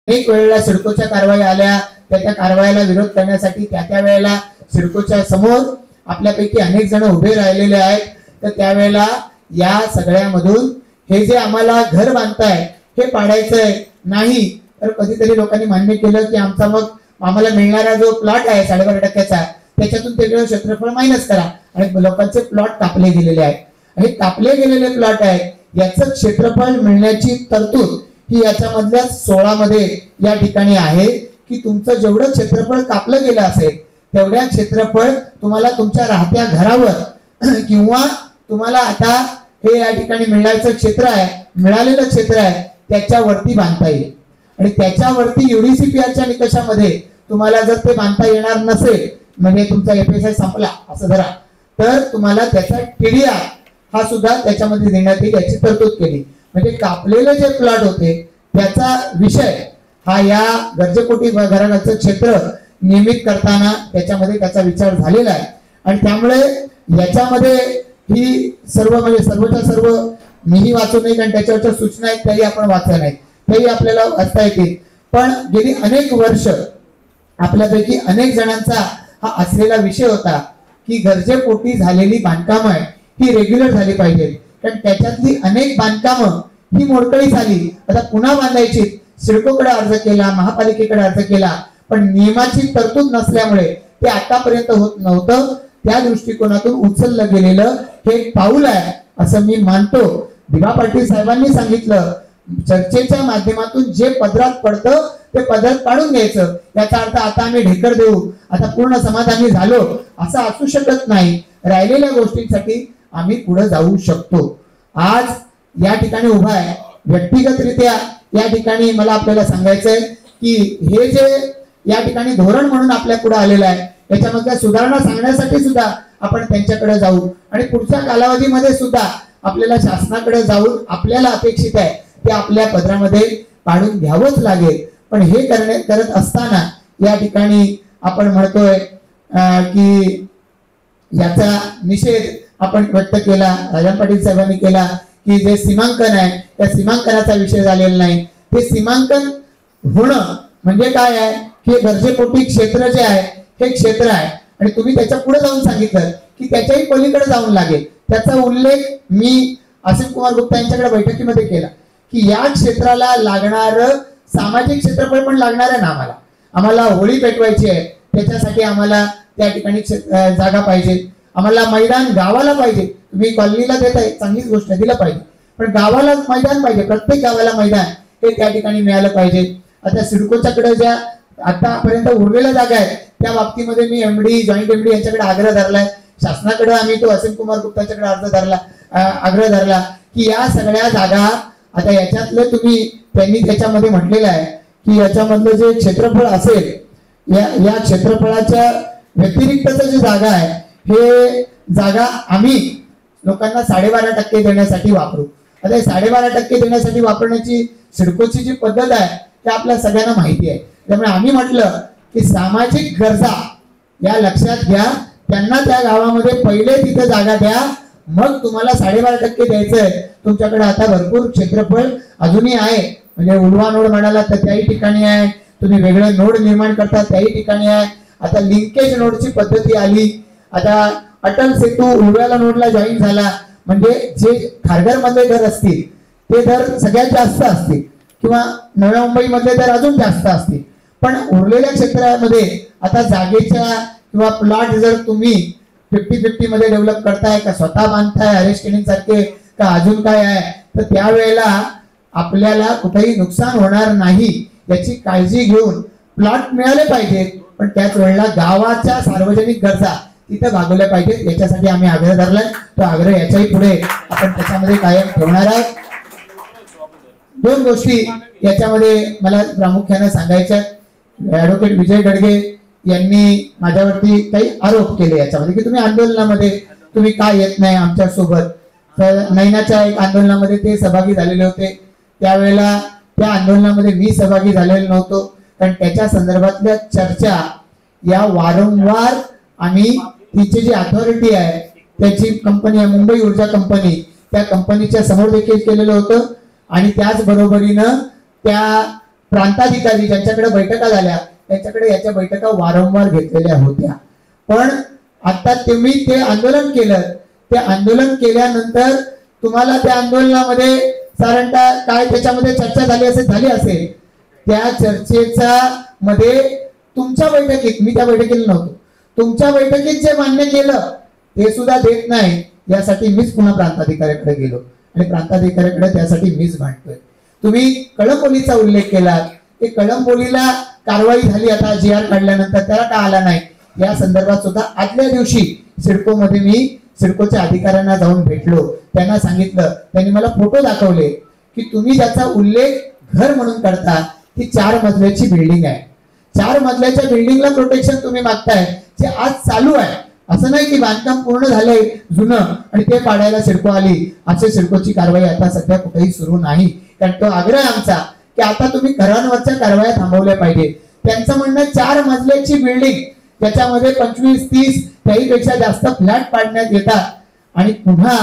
अनेक वेळेला सिडकोच्या कारवाई आल्या, त्या कारवाईला विरोध करण्यासाठी त्या वेळेला सिडकोच्या समोर आपल्यापैकी अनेक जण उभे राहिलेले आहेत. तर त्यावेळेला या सगळ्यामधून हे जे आम्हाला घर बांधताय हे पाडायचंय नाही, तर कधीतरी लोकांनी मान्य केलं की आमचा मग आम्हाला मिळणारा जो प्लॉट आहे 12.5% त्याच्यातून ते क्षेत्रफळ मायनस करा आणि लोकांचे प्लॉट कापले गेलेले आहेत. हे कापले गेलेले प्लॉट आहे याचं क्षेत्रफळ मिळण्याची तरतूद ही याच्यामधल्या 16 मध्ये या ठिकाणी आहे की तुमचं जेवढं क्षेत्रफळ कापलं गेलं असेल तेवढ्या क्षेत्रफळ तुम्हाला तुमच्या राहत्या घरावर किंवा तुम्हाला आता हे या ठिकाणी मिळायचं क्षेत्र आहे, मिळालेलं क्षेत्र आहे त्याच्यावरती बांधता येईल. आणि त्याच्यावरती UDCPRच्या निकषामध्ये तुम्हाला जर ते बांधता येणार नसेल, म्हणजे तुमचा FSI संपला असं धरा, तर तुम्हाला त्याचा TDR हा सुद्धा त्याच्यामध्ये देण्यात येईल याची तरतूद केली. म्हणजे कापलेले जे प्लॉट होते त्याचा विषय हा या गरजेपोटी घराचं क्षेत्र नियमित करताना त्याच्यामध्ये त्याचा विचार झालेला आहे. आणि त्यामुळे याच्यामध्ये ही सर्व म्हणजे सर्वच्या सर्व मीही वाचू नये कारण त्याच्यावरच्या सूचना आहेत त्याही आपण वाचल्या नाहीत, त्याही आपल्याला वाचता येतील. पण गेली अनेक वर्ष आपल्यापैकी अनेक जणांचा हा असलेला विषय होता की गरजेपोटी झालेली बांधकामं आहे ही रेग्युलर झाली पाहिजे, कारण त्याच्यातली अनेक बांधकामं ही मोडकळी झाली, आता पुन्हा बांधायची. सिडकोकडे अर्ज केला, महापालिकेकडे अर्ज केला, पण नियमाची तरतूद नसल्यामुळे ते आतापर्यंत होत नव्हतं. त्या दृष्टिकोनातून उचललं गेलेलं हे पाऊल आहे असं मी मानतो. दिवा पाटील साहेबांनी सांगितलं चर्चेच्या माध्यमातून जे पदरात पडतं ते पदरात पाडून घ्यायचं. याचा अर्थ आता आम्ही ढेकर देऊ, आता पूर्ण समाधानी झालो असं असू शकत नाही. राहिलेल्या गोष्टींसाठी आम्ही पुढे जाऊ शकतो. आज या ठिकाणी उभा आहे व्यक्तिगतरित्या या ठिकाणी मला आपल्याला सांगायचंय की हे जे या ठिकाणी धोरण म्हणून आपल्या पुढे आलेलं आहे याच्यामध्ये सुधारणा सांगण्यासाठी सुद्धा आपण त्यांच्याकडे जाऊ आणि पुढच्या कालावधीमध्ये सुद्धा आपल्याला शासनाकडे जाऊन आपल्याला अपेक्षित आहे ते आपल्या पदरामध्ये पाडून घ्यावंच लागेल. पण हे करत असताना या ठिकाणी आपण म्हणतोय की याचा निषेध आपण व्यक्त केला, राजन पाटील साहेबांनी केला की जे सीमांकन आहे त्या सीमांकनाचा विषय झालेला नाही. ते सीमांकन होणं म्हणजे काय आहे की गरजेपोटी क्षेत्र जे आहे हे क्षेत्र आहे आणि तुम्ही त्याच्या पुढे जाऊन सांगितलं की त्याच्याही पलीकडे जाऊन लागेल. त्याचा उल्लेख मी असित कुमार गुप्ता यांच्याकडे बैठकीमध्ये केला की या क्षेत्राला लागणार सामाजिक क्षेत्रफळ पण लागणार आहे ना, आम्हाला होळी पेटवायची आहे त्याच्यासाठी आम्हाला त्या ठिकाणी जागा पाहिजे, आम्हाला मैदान गावाला पाहिजे. तुम्ही कॉलनीला देताय चांगलीच गोष्ट दिलं पाहिजे, पण गावाला मैदान पाहिजे, प्रत्येक गावाला मैदान हे त्या ठिकाणी मिळालं पाहिजे. आता सिडकोच्याकडे ज्या आतापर्यंत उरलेल्या जागा आहेत त्या बाबतीमध्ये मी MD जॉईंट MD यांच्याकडे आग्रह धरलाय, शासनाकडे आम्ही तो असित कुमार गुप्ताच्याकडे आग्रह धरला की या सगळ्या जागा आता याच्यातले तुम्ही त्यांनी त्याच्यामध्ये म्हटलेलं आहे की याच्यामधलं जे क्षेत्रफळ असेल या क्षेत्रफळाच्या व्यतिरिक्तच जी जागा आहे हे जागा आम्ही लोकांना 12.5% देण्यासाठी वापरू. आता 12.5% देण्यासाठी वापरण्याची सिडकोची जी पद्धत आहे ते आपल्या सगळ्यांना माहिती आहे. त्यामुळे आम्ही म्हटलं की सामाजिक गरजा या लक्षात घ्या, त्यांना त्या गावामध्ये पहिले तिथे जागा द्या, मग तुम्हाला 12.5% द्यायचंय. तुमच्याकडे आता भरपूर क्षेत्रफळ अजूनही आहे, म्हणजे उलवा नोड म्हणाला तर त्याही ठिकाणी आहे, तुम्ही वेगळे नोड निर्माण करता त्याही ठिकाणी आहे. आता लिंकेज नोडची पद्धती आली, आता अटल सेतू उलव्याला नोडला जॉईन झाला, म्हणजे जे खारघर मध्ये दर असतील ते दर सगळ्यात जास्त असतील किंवा नव्या मुंबई मधले दर अजून जास्त असतील. पण उरलेल्या क्षेत्रामध्ये आता जागेच्या किंवा प्लॉट जर तुम्ही 50-50 मध्ये डेव्हलप करताय का स्वतः बांधताय अरेस्टिंग सारखे का अजून काय आहे, तर त्यावेळेला आपल्याला कुठेही नुकसान होणार नाही याची काळजी घेऊन प्लॉट मिळाले पाहिजेत, पण त्याच वेळेला गावाच्या सार्वजनिक गरजा तिथे भागवल्या पाहिजेत. याच्यासाठी आम्ही आग्रह धरलाय. तो आग्रह याच्याही पुढे आपण त्याच्यामध्ये कायम ठेवणार आहोत. 2 गोष्टी याच्यामध्ये मला प्रामुख्याने सांगायच्या. ऍडव्होकेट विजय गडगे यांनी माझ्यावरती काही आरोप केले याच्यामध्ये की तुम्ही आंदोलनामध्ये तुम्ही का येत नाही आमच्या सोबत. तर नैनाच्या एक आंदोलनामध्ये ते सहभागी झालेले होते, त्यावेळेला त्या आंदोलनामध्ये मी सहभागी झालेलो नव्हतो, कारण त्याच्या संदर्भातल्या चर्चा या वारंवार आम्ही तिची जी अथॉरिटी आहे त्याची कंपनी आहे मुंबई ऊर्जा कंपनी, त्या कंपनीच्या समोर देखील केलेलं होतं आणि त्याच बरोबरीनं त्या प्रांताधिकारी ज्यांच्याकडे बैठका झाल्या त्यांच्याकडे याच्या बैठका वारंवार घेतलेल्या होत्या. पण आता तुम्ही ते आंदोलन केलं, ते आंदोलन केल्यानंतर तुम्हाला त्या आंदोलनामध्ये साधारणतः काय त्याच्यामध्ये चर्चा झाली असेल, त्या चर्चेचा मध्ये तुमच्या बैठकीत, मी त्या बैठकीला नव्हतो, तुमच्या बैठकीत जे मान्य केलं ते सुद्धा देत नाही. यासाठी मीच पुन्हा प्रांताधिकाऱ्याकडे गेलो आणि प्रांताधिकाऱ्याकडे त्यासाठी मीच भांडतोय. तुम्ही कळंबोलीचा उल्लेख केला, की कळंबोलीला कारवाई झाली आता जी आर काढल्यानंतर, त्याला का आला नाही या संदर्भात सुद्धा आदल्या दिवशी सिडको मध्ये मी सिडकोच्या अधिकाऱ्यांना जाऊन भेटलो. त्यांना सांगितलं, त्यांनी मला फोटो दाखवले की तुम्ही ज्याचा उल्लेख घर म्हणून करता ती 4 मजल्याची बिल्डिंग आहे. 4 मजल्याच्या बिल्डिंगला प्रोटेक्शन तुम्ही मागताय जे आज चालू आहे. असं नाही की बांधकाम पूर्ण झालंय जुनं आणि ते पाडायला सिडको आली, असे सिडकोची कारवाई आता सध्या कुठेही सुरू नाही. कारण तो आग्रह आमचा की आता तुम्ही घरांवरच्या कारवाया थांबवल्या पाहिजे. त्यांचं म्हणणं 4 मजल्याची बिल्डिंग त्याच्यामध्ये 25-30 त्याहीपेक्षा जास्त फ्लॅट पाडण्यात येतात आणि पुन्हा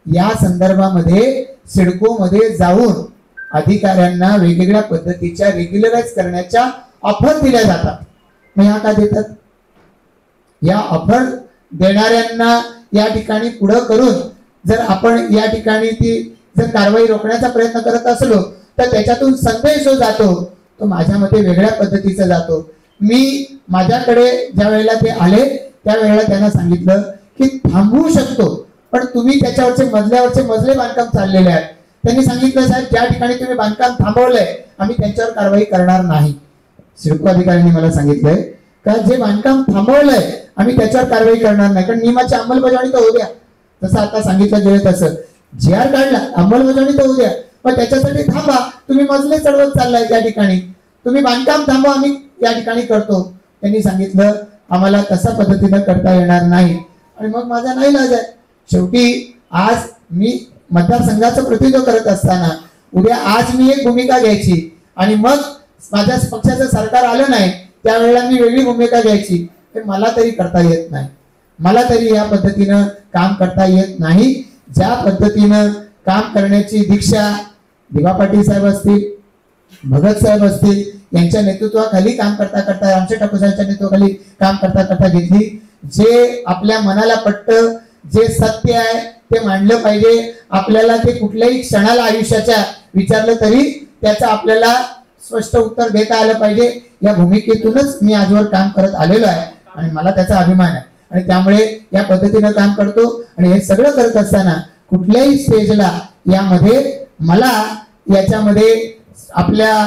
या संदर्भामध्ये सिडको मध्ये जाऊन अधिकाऱ्यांना वेगवेगळ्या पद्धतीच्या रेग्युलराइज करण्याच्या ऑफर दिल्या जातात. मग ह्या का देतात? या ऑफर देणाऱ्यांना या ठिकाणी पुढे करून जर आपण या ठिकाणी ती जर कारवाई रोखण्याचा प्रयत्न करत असलो तर त्याच्यातून संदेश जो जातो तो माझ्या मते वेगळ्या पद्धतीचा जातो. मी माझ्याकडे ज्या वेळेला ते आले त्यावेळेला त्यांना सांगितलं की थांबवू शकतो, पण तुम्ही त्याच्यावरचे मजल्यावरचे मजले बांधकाम चाललेले आहेत. त्यांनी सांगितलं, साहेब ज्या ठिकाणी तुम्ही बांधकाम थांबवलंय आम्ही त्यांच्यावर कारवाई करणार नाही. सिडको अधिकाऱ्यांनी मला सांगितलंय का जे बांधकाम थांबवलंय आम्ही त्याच्यावर कारवाई करणार नाही, कारण नियमाची अंमलबजावणी तर होऊ द्या. जसं आता सांगितलं गेलं तसं जी आर काढला, अंमलबजावणी तर होऊ द्या, पण त्याच्यासाठी थांबा. तुम्ही मजले चढवत चाललाय त्या ठिकाणी, तुम्ही बांधकाम थांबवा, आम्ही या ठिकाणी करतो. त्यांनी सांगितलं आम्हाला तसा पद्धतीनं करता येणार नाही. आणि मग माझा नाही इलाज आहे. शेवटी आज मी मतदारसंघाचं प्रतिनिधित्व करत असताना उद्या आज मी एक भूमिका घ्यायची आणि मग माझ्या पक्षाचं सरकार आलं नाही त्यावेळेला मी वेगळी भूमिका घ्यायची. हे मला तरी करता येत नाही. मला तरी या पद्धतीनं काम करता येत नाही. ज्या पद्धतीनं काम करण्याची दीक्षा दिवा पाटील साहेब असतील, भगत साहेब असतील यांच्या नेतृत्वाखाली काम करता करता, रामशेठ ठाकूर साहेबांच्या नेतृत्वाखाली काम करता करता घेतली. जे आपल्या मनाला पटतं, जे सत्य आहे ते मांडलं पाहिजे. आपल्याला ते कुठल्याही क्षणाला आयुष्याच्या विचारलं तरी त्याचं आपल्याला स्पष्ट उत्तर देता आलं पाहिजे. या भूमिकेतूनच मी आजवर काम करत आलेलो आहे आणि मला त्याचा अभिमान आहे आणि त्यामुळे या पद्धतीनं काम करतो. आणि हे सगळं करत असताना कुठल्याही स्टेजला यामध्ये मला याच्यामध्ये आपल्या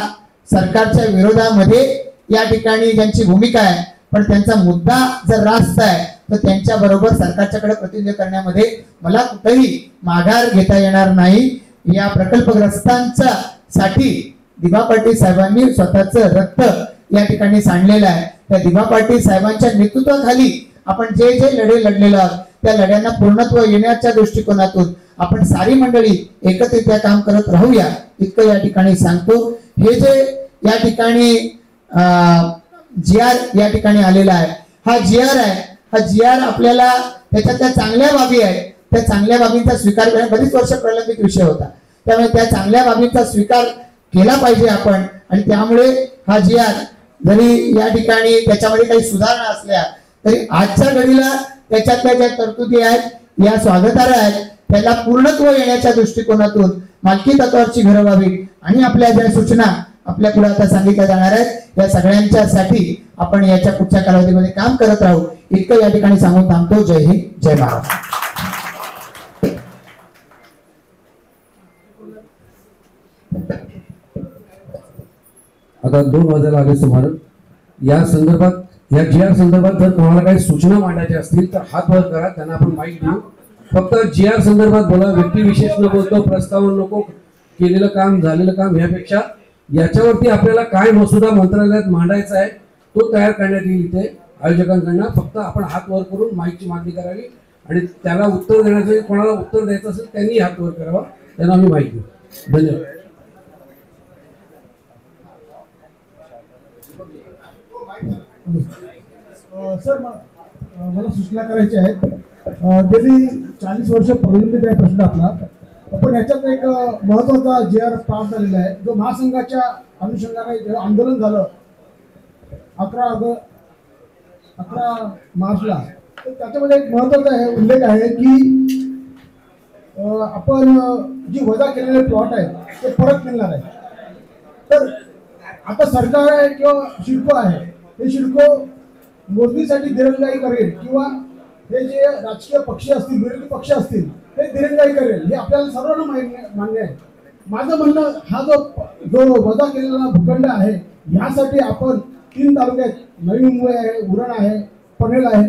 सरकारच्या विरोधामध्ये या ठिकाणी ज्यांची भूमिका आहे पण त्यांचा मुद्दा जर रास्त आहे तर त्यांच्या बरोबर सरकारच्याकडे प्रतिनिधित्व करण्यामध्ये मला कुठेही माघार घेता येणार नाही. या प्रकल्पग्रस्तांच्या साठी दिवा पाटील साहेबांनी स्वतःचं रक्त या ठिकाणी सांडलेलं आहे. त्या दिवा पाटील साहेबांच्या नेतृत्वाखाली आपण जे जे लढे लढलेलो आहोत त्या लढ्यांना पूर्णत्व येण्याच्या दृष्टिकोनातून आपण सारी मंडळी एकत्रित्या काम करत राहूया इतकं या ठिकाणी सांगतो. हे जे या ठिकाणी जी आर या ठिकाणी आलेला आहे, हा जी आर आहे, हा जी आर आपल्याला त्याच्यातल्या चांगल्या बाबी आहेत, त्या चांगल्या बाबींचा स्वीकार करणे बरीच वर्ष प्रलंबित विषय होता. त्यामुळे त्या चांगल्या बाबींचा स्वीकार केला पाहिजे आपण. आणि त्यामुळे हा जी आर जरी या ठिकाणी त्याच्यामध्ये काही सुधारणा असल्या तरी आजच्या घडीला त्याच्यातल्या ज्या तरतुदी आहेत या स्वागतार्ह आहेत. त्याला पूर्णत्व येण्याच्या दृष्टिकोनातून मालकी तत्वावरची घरं व्हावी आणि आपल्या ज्या सूचना आपल्या पुढे आता सांगितल्या जाणार आहेत या सगळ्यांच्यासाठी आपण याच्या पुढच्या कालावधीमध्ये काम करत राहू इतकं या ठिकाणी सांगून थांबतो. जय हिंद, जय महाराष्ट्र. आता 2 वाजायला आले सुमारे. या संदर्भात या जी आर संदर्भात जर कोणाला काही सूचना मांडायच्या असतील तर हात वर करा, त्यांना आपण माईक देऊ. फक्त जी आर संदर्भात बोला, व्यक्तिविशेष न बोलतो, प्रस्तावन नको, केलेलं काम झालेलं काम यापेक्षा याच्यावरती आपल्याला काय मसुदा मंत्रालयात मांडायचा आहे तो तयार करण्यात येईल. इथे आयोजकांकडनं फक्त आपण हात वर करून माईकची मागणी करावी आणि त्याला उत्तर देण्याचं, कोणाला उत्तर द्यायचं असेल त्यांनी हात वर करावा, त्यांना आम्ही माईक देऊ. धन्यवाद. सर मला सूचना करायची आहे. गेली 40 वर्ष प्रलंबित आहे प्रश्न आपला. आपण पण याच्यात एक महत्वाचा JR पास झालेला आहे, जो महासंघाच्या अनुषंगाने जे आंदोलन झालं 11 मार्चला, तर त्याच्यामध्ये एक महत्वाचा उल्लेख आहे की आपण जी वजा केलेले प्लॉट आहेत ते परत मिळणार आहे. तर आता सरकार आहे किंवा शिडको आहे, हे शिडको मोजणीसाठी दिरंगाई करेल किंवा हे जे राजकीय पक्ष असतील, विरोधी पक्ष असतील, हे दिरंगाई करेल, हे आपल्याला सर्वांना मान्य आहे. माझं म्हणणं, हा जो वजा केलेला भूखंड आहे, ह्यासाठी आपण 3 तालुक्यात, नवी मुंबई आहे, उरण आहे, पनवेल आहे,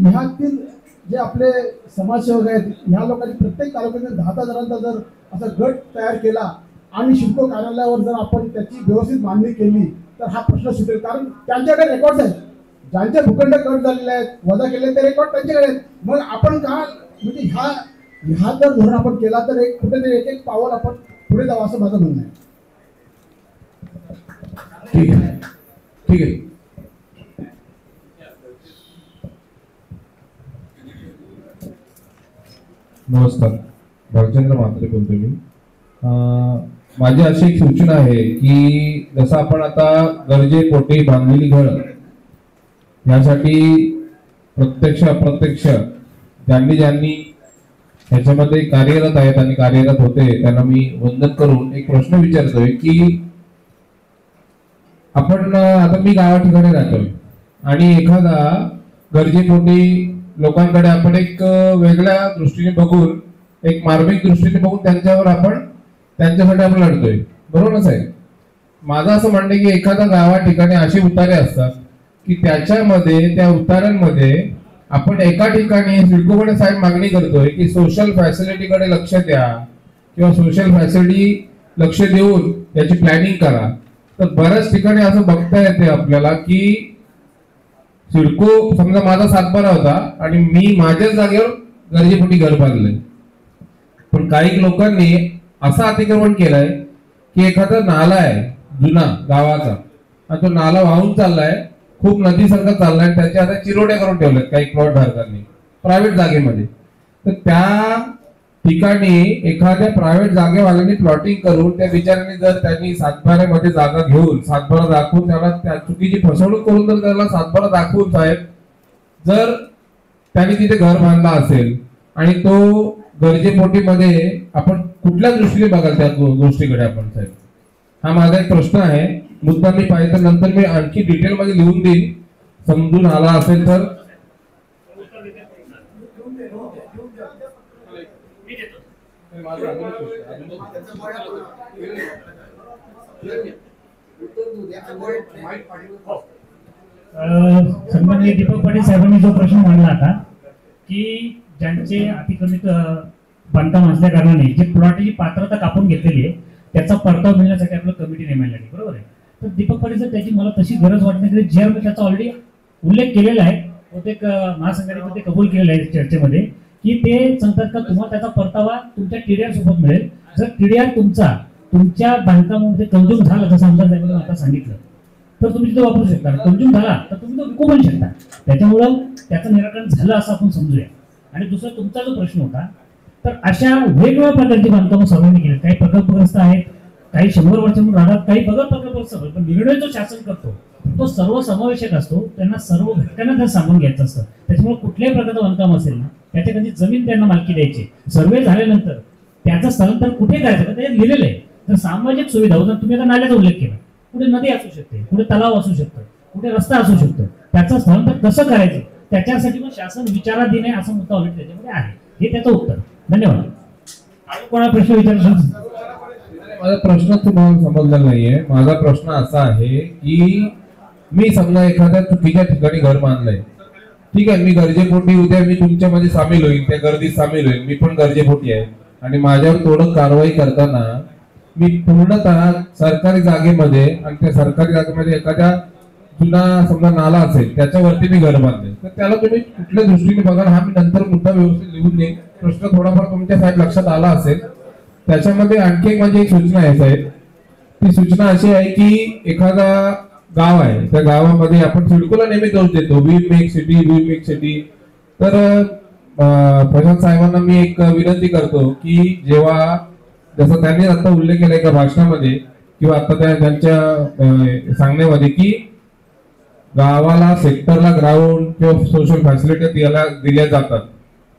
ह्यातील जे आपले समाजसेवक आहेत, ह्या लोकांनी प्रत्येक तालुक्यात 10 जणांचा जर असा गट तयार केला आणि शिडको कार्यालयावर जर आपण त्याची व्यवस्थित मांडणी केली तर हा प्रश्न सुटेल. कारण त्यांच्याकडे रेकॉर्ड आहेत, ज्यांचे भूखंड कट झालेले आहेत, वजा केले ते रेकॉर्ड त्यांच्याकडे आहेत. मग आपण का म्हणजे ह्या जर धोरण आपण केला तर कुठेतरी एक पाऊल आपण पुढे जावं असं माझं म्हणणं आहे. ठीक आहे, ठीक आहे. नमस्कार, भालचंद्र म्हात्रे बोलतो मी. माझी अशी एक सूचना आहे की जसं आपण आता गरजेपोटी बांधलेली घरं यासाठी प्रत्यक्ष अप्रत्यक्ष ज्यांनी ह्याच्यामध्ये कार्यरत आहेत आणि कार्यरत होते त्यांना मी वंदन करून एक प्रश्न विचारतोय की आपण आता मी गावा ठिकाणी राहतोय आणि एखादा गरजेपोटी लोकांकडे आपण एक वेगळ्या दृष्टीने बघून, एक मार्मिक दृष्टीने बघून त्यांच्यासाठी आपण लढतोय, बरोबर ना साहेब? माझं असं म्हणणं की एखाद्या गावा ठिकाणी अशी उतारे असतात की त्याच्यामध्ये, त्या उतार्यांमध्ये आपण एका ठिकाणी सिडकोकडे साहेब मागणी करतोय की सोशल फॅसिलिटीकडे लक्ष द्या किंवा सोशल फॅसिलिटी लक्ष देऊन याची प्लॅनिंग करा. तर बऱ्याच ठिकाणी असं बघता येते आपल्याला की सिडको, समजा माझा 7 होता आणि मी माझ्याच जागेवर गरजेपोटी घर बांधलंय, पण काही लोकांनी असं अतिक्रमण केलंय की एखादा नाला आहे जुना गावाचा आणि तो नाला वाहून चाललाय, खूप नदीसारखा चाललाय, त्याच्या आता चिरोड्या करून ठेवल्यात काही प्लॉट धारकांनी प्रायव्हेट जागेमध्ये. तर त्या ठिकाणी एखाद्या प्रायव्हेट जागेवाल्यांनी प्लॉटिंग करून त्या बिचाऱ्यांनी जर त्यांनी 7/12 जागा घेऊन 7/12 दाखवून त्याला त्या चुकीची फसवणूक करून जर त्याला 7/12 दाखवून साहेब जर त्यांनी तिथे घर बांधला असेल आणि तो गरजेपोटीमध्ये आपण कुठल्या दृष्टीने बघाल त्या गोष्टीकडे आपण साहेब? हा माझा एक प्रश्न आहे. मुद्दा मी पाहिजे तर नंतर मी आणखी डिटेल मध्ये लिहून देईन, समजून आला असेल तर. सन्माननीय दीपक पाटील साहेबांनी जो प्रश्न मांडला आता की ज्यांचे अतिक्रमित बांधकाम असल्या कारणाने जे प्लॉटची पात्रता कापून घेतलेली आहे त्याचा परतावा मिळण्यासाठी आपल्याला कमिटी नेमायला लागली, बरोबर आहे? तर दीपक पाटील सर, त्याची मला तशी गरज वाटत नाही. जे त्याचा ऑलरेडी उल्लेख केलेला आहे, बहुतेक महासंघाने ते कबूल केलेलं आहे चर्चेमध्ये, की ते सांगतात का तुम्हाला त्याचा परतावा तुमच्या TDR सोबत मिळेल. जर TDR तुमच्या बांधकामामध्ये कंझ्युम झाला, जसं आमदार साहेबांनी आता सांगितलं, तर तुम्ही तिथे वापरू शकता. कंझ्युम झाला तर तुम्ही तो विकू पण शकता. त्याच्यामुळं त्याचं निराकरण झालं असं आपण समजूया. आणि दुसरा तुमचा जो प्रश्न होता, तर अशा वेगवेगळ्या प्रकारची बांधकामं सर्वांनी केली. काही प्रकल्पग्रस्त आहेत, काही 100 वर्ष म्हणून राहतात, काही बगल प्रकल्पग्रस्त. पण निर्णय जो शासन करतो तो सर्व समावेशक असतो, त्यांना सर्व घटकांना जर सामावून घ्यायचं असतं. त्याच्यामुळे कुठल्याही प्रकारचं बांधकाम असेल ना, त्याच्या कधी जमीन त्यांना मालकी द्यायची, सर्वे झाल्यानंतर त्याचं स्थलांतर कुठे करायचं का त्याच्यात लिहिलेलं आहे. तर सामाजिक सुविधा, तुम्ही आता नाल्याचा उल्लेख केला, कुठे नदी असू शकते, कुठे तलाव असू शकतो, कुठे रस्ता असू शकतो, त्याचं स्थलांतर कसं करायचं त्याच्यासाठी मग शासन विचारात देणे असा मुद्दा ऑलरेडी त्याच्यामध्ये आहे. हे त्याचं उत्तर. धन्यवाद. कोणा प्रश्न विचारू? माझा प्रश्न तुम्हाला समजलेला नाहीये. माझा प्रश्न असा आहे की मी समजा एखाद्या चुकीच्या ठिकाणी घर बांधलंय, ठीक आहे, मी गरजेपोटी उद्या मी तुमच्यामध्ये सामील होईल, त्या गर्दीत सामील होईल, मी पण गरजेपोटी आहे आणि माझ्यावर थोडं कारवाई करताना मी पूर्णतः सरकारी जागेमध्ये आणि त्या सरकारी जागेमध्ये एखाद्या जुना समजा नाला असेल त्याच्यावरती मी घर बांधले, तर त्याला तुम्ही कुठल्या दृष्टीने बघाल हा मी नंतर मुद्दा व्यवस्थित लिहून देईन. प्रश्न थोडाफार तुमच्या साहेब लक्षात आला असेल. त्याच्यामध्ये आणखी एक माझी एक सूचना आहे साहेब. ती सूचना अशी आहे की एखादा गाव आहे, त्या गावामध्ये आपण सिडकोला नेहमी दोष देतो, वी मेक सिटी. तर प्रशांत साहेबांना मी एक विनंती करतो की जेव्हा जसं त्यांनी आता उल्लेख केला एका भाषणामध्ये किंवा आता त्यांच्या सांगण्यामध्ये की गावाला सेक्टरला ग्राउंड किंवा सोशल फॅसिलिटी दिल्या जातात,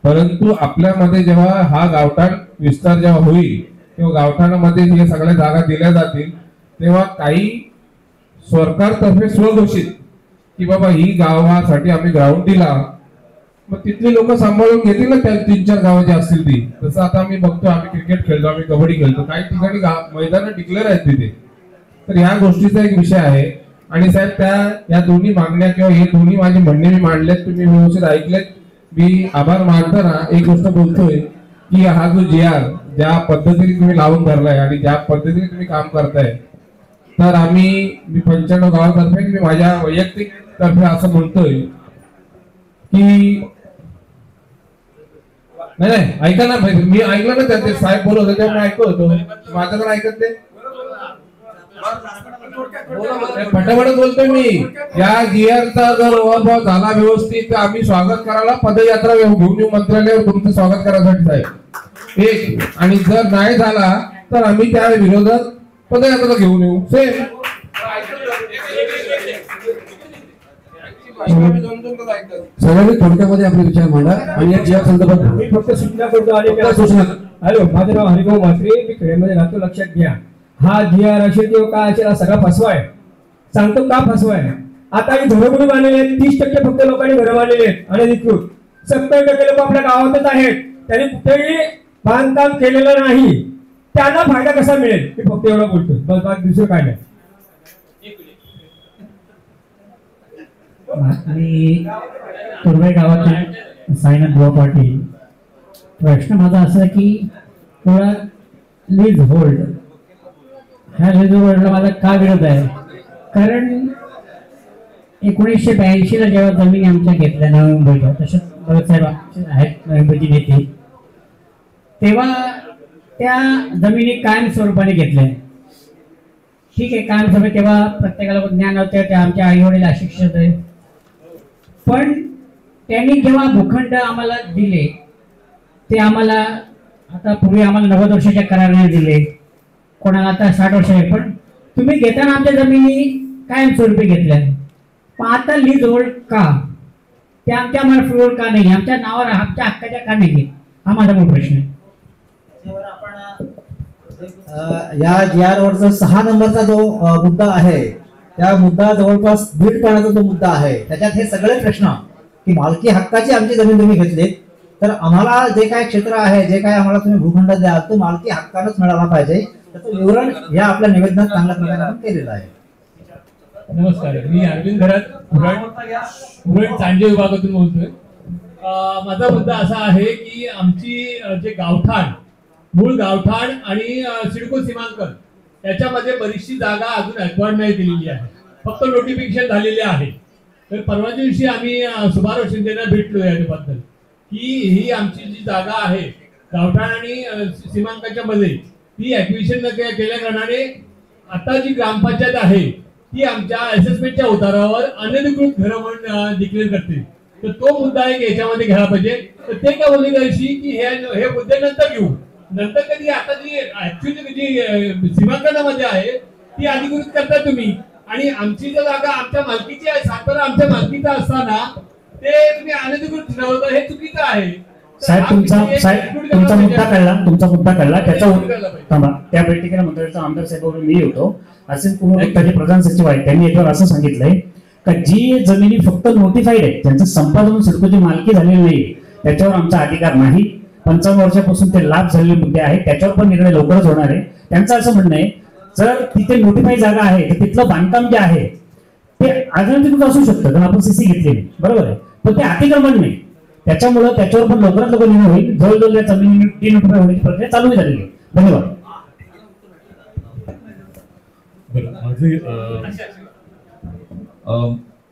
परंतु आपल्यामध्ये जेव्हा हा गावठाण विस्तार जेव्हा होईल किंवा गावठाणामध्ये हे सगळ्या जागा दिल्या जातील तेव्हा काही सरकारतर्फे स्वघोषित की बाबा ही गावासाठी आम्ही ग्राउंड दिला, मग तिथली लोक सांभाळून घेतील ना त्या 3-4 गावं जे असतील ती. जसं आता आम्ही बघतो, आम्ही क्रिकेट खेळतो, आम्ही कबड्डी खेळतो, काही ठिकाणी मैदान डिक्लेअर आहेत तिथे. तर ह्या गोष्टीचा एक विषय आहे. आणि साहेब या दोन्ही मागण्या किंवा हे दोन्ही माझे म्हणणे मी मांडलेत, तुम्ही व्यवस्थित ऐकलेत. मी आभार मानताना एक गोष्ट बोलतोय की हा जो GR ज्या पद्धतीने तुम्ही लावून धरलाय आणि ज्या पद्धतीने तुम्ही काम करताय, तर मी 95 गावातर्फे मी माझ्या वैयक्तिक तर्फे असं म्हणतोय की नाही ऐका ना, मी ऐकलं ना ते साहेब बोलत होते मी ऐकत होतो, माझं तर ऐकत ते फटाफट बोलतोय मी. या GRचा जर ओव्हरभाव झाला व्यवस्थित तर आम्ही स्वागत करायला पदयात्रा घेऊन येऊ मंत्रालयावर तुमचं स्वागत करायसाठी साहेब एक, आणि जर नाही झाला तर आम्ही त्या विरोधात पदयात्रा घेऊन येऊ सेम. सगळ्यांनी थोडक्यामध्ये आपले विचार मांडा आणि या GR संदर्भात मी फक्त सूचना करतो आणि हॅलो, माझं नाव हरिभाऊ म्हात्रे, मी खेड्यामध्ये राहतो. लक्षात घ्या, हा GR असेल किंवा काय असेल हा सगळा फसवाय. सांगतो का फसवाय. आता ही घरं कुठे बांधलेली आहेत, 30% फक्त लोकांनी घरं बांधलेली आहेत अनधिकृत. 70% लोक आपल्या गावातच आहेत, त्यांनी कुठेही बांधकाम केलेलं नाही. त्यांना फायदा कसा मिळेल मी फक्त एवढं बोलतो, बस बाकी दुसरं काय नाही. मी तुर्भे गावातील साईनाथ बुवा पाटील. प्रश्न माझा असा की थोडा लीज होल्ड, ह्या लीज होल्डला माझा का विरोध आहे. कारण 1982ला जेव्हा जमीन आमच्या घेतल्या नवी मुंबईच्या, तसंच बाळासाहेब आहेत नवी मुंबईची नेते, तेव्हा त्या जमिनी कायम स्वरूपाने घेतल्या. ठीक आहे, कायम स्वरूपाने तेव्हा प्रत्येकाला ज्ञान होतं, ते आमच्या आई वडील अशिक्षित आहे. पण त्यांनी जेव्हा भूखंड आम्हाला दिले ते आम्हाला आता पूर्वी आम्हाला 90 वर्षाच्या कराराने दिले, कोणाला आता 60 वर्ष आहे. पण तुम्ही घेताना आमच्या जमिनी कायमस्वरूपी घेतल्या, पण आता लीज होल्ड का, ते आमच्या मार्फत का नाही, आमच्या नावावर आमच्या हक्काच्या का नाही, हा माझा मूळ प्रश्न आहे. या GR वरचा 6 नंबरचा जो मुद्दा आहे, त्या मुद्दा जवळपास बीड करण्याचा जो मुद्दा आहे, त्याच्यात हे सगळे प्रश्न की मालकी हक्काची आमची जमीन तुम्ही घेतली, तर आम्हाला जे काय क्षेत्र आहे, जे काय आम्हाला तुम्ही भूखंड द्याल तो मालकी हक्कानंच मिळाला पाहिजे. त्याचं विवरण या आपल्या निवेदनात चांगल्या प्रकारे आपण केलेलं आहे. नमस्कार, मी अरविंद घरात उरण सांजे विभागातून बोलतोय. माझा मुद्दा असा आहे की आमची जे गावठाण, मूळ गावठाण आणि सिडको सीमांकन याच्यामध्ये बरीचशी जागा अजून ऍक्वायर्ड नाही दिलेली आहे, फक्त नोटिफिकेशन झालेले आहे. तर परवाच्या दिवशी आम्ही सुभाष शिंदेना भेटलो याच्याबद्दल की ही आमची जी जागा आहे गावठाण आणि सीमांकनाच्या मध्ये ती ऍक्विजिशन केल्या कारणाने आता जी ग्रामपंचायत आहे ती आमच्या असेसमेंटच्या उतारावर अनधिकृत घरं म्हणून डिक्लेअर करते. तर तो मुद्दा एक याच्यामध्ये घ्यायला पाहिजे. तर ते काय बोलले अशी की हे मुद्दे नंतर घेऊ, नंतर कधी आता जी ऍक्च्युअली जी सीमांकनामध्ये आहे ती अधिकृत करता तुम्ही, आणि आमची जर जागा आमच्या मालकीची आहे, सातबारा आमच्या मालकीचा असताना ते तुम्ही अनधिकृत ठरवता, हे चुकीचं आहे. साहेब तुमचा मुद्दा कळला त्याचा त्या बैठकीला मंत्र्याचा आमदार साहेब मी होतो, असेच पुणे प्रधान सचिव आहेत, त्यांनी याच्यावर असं सांगितलंय का जी जमिनी फक्त नोटिफाईड आहे, त्यांचं संपादन सिडकोची मालकी झालेली नाही, त्याच्यावर आमचा अधिकार नाही. 55 वर्षापासून ते लाभ झालेले मुद्दे आहेत, त्याच्यावर पण निर्णय लवकरच होणार आहे. त्यांचं असं म्हणणं आहे जर तिथे नोटिफाईड जागा आहे तर तिथलं बांधकाम जे आहे ते अजून असू शकतं, कारण आपण CC घेतलेली, बरोबर आहे, पण ते अतिक्रमण नाही. त्याच्यामुळे त्याच्यावर पण लवकरात लवकर निर्णय होईल. जवळजवळ या जमिनी डिनोटिफाय होण्याची प्रक्रिया चालू झालेली आहे. धन्यवाद.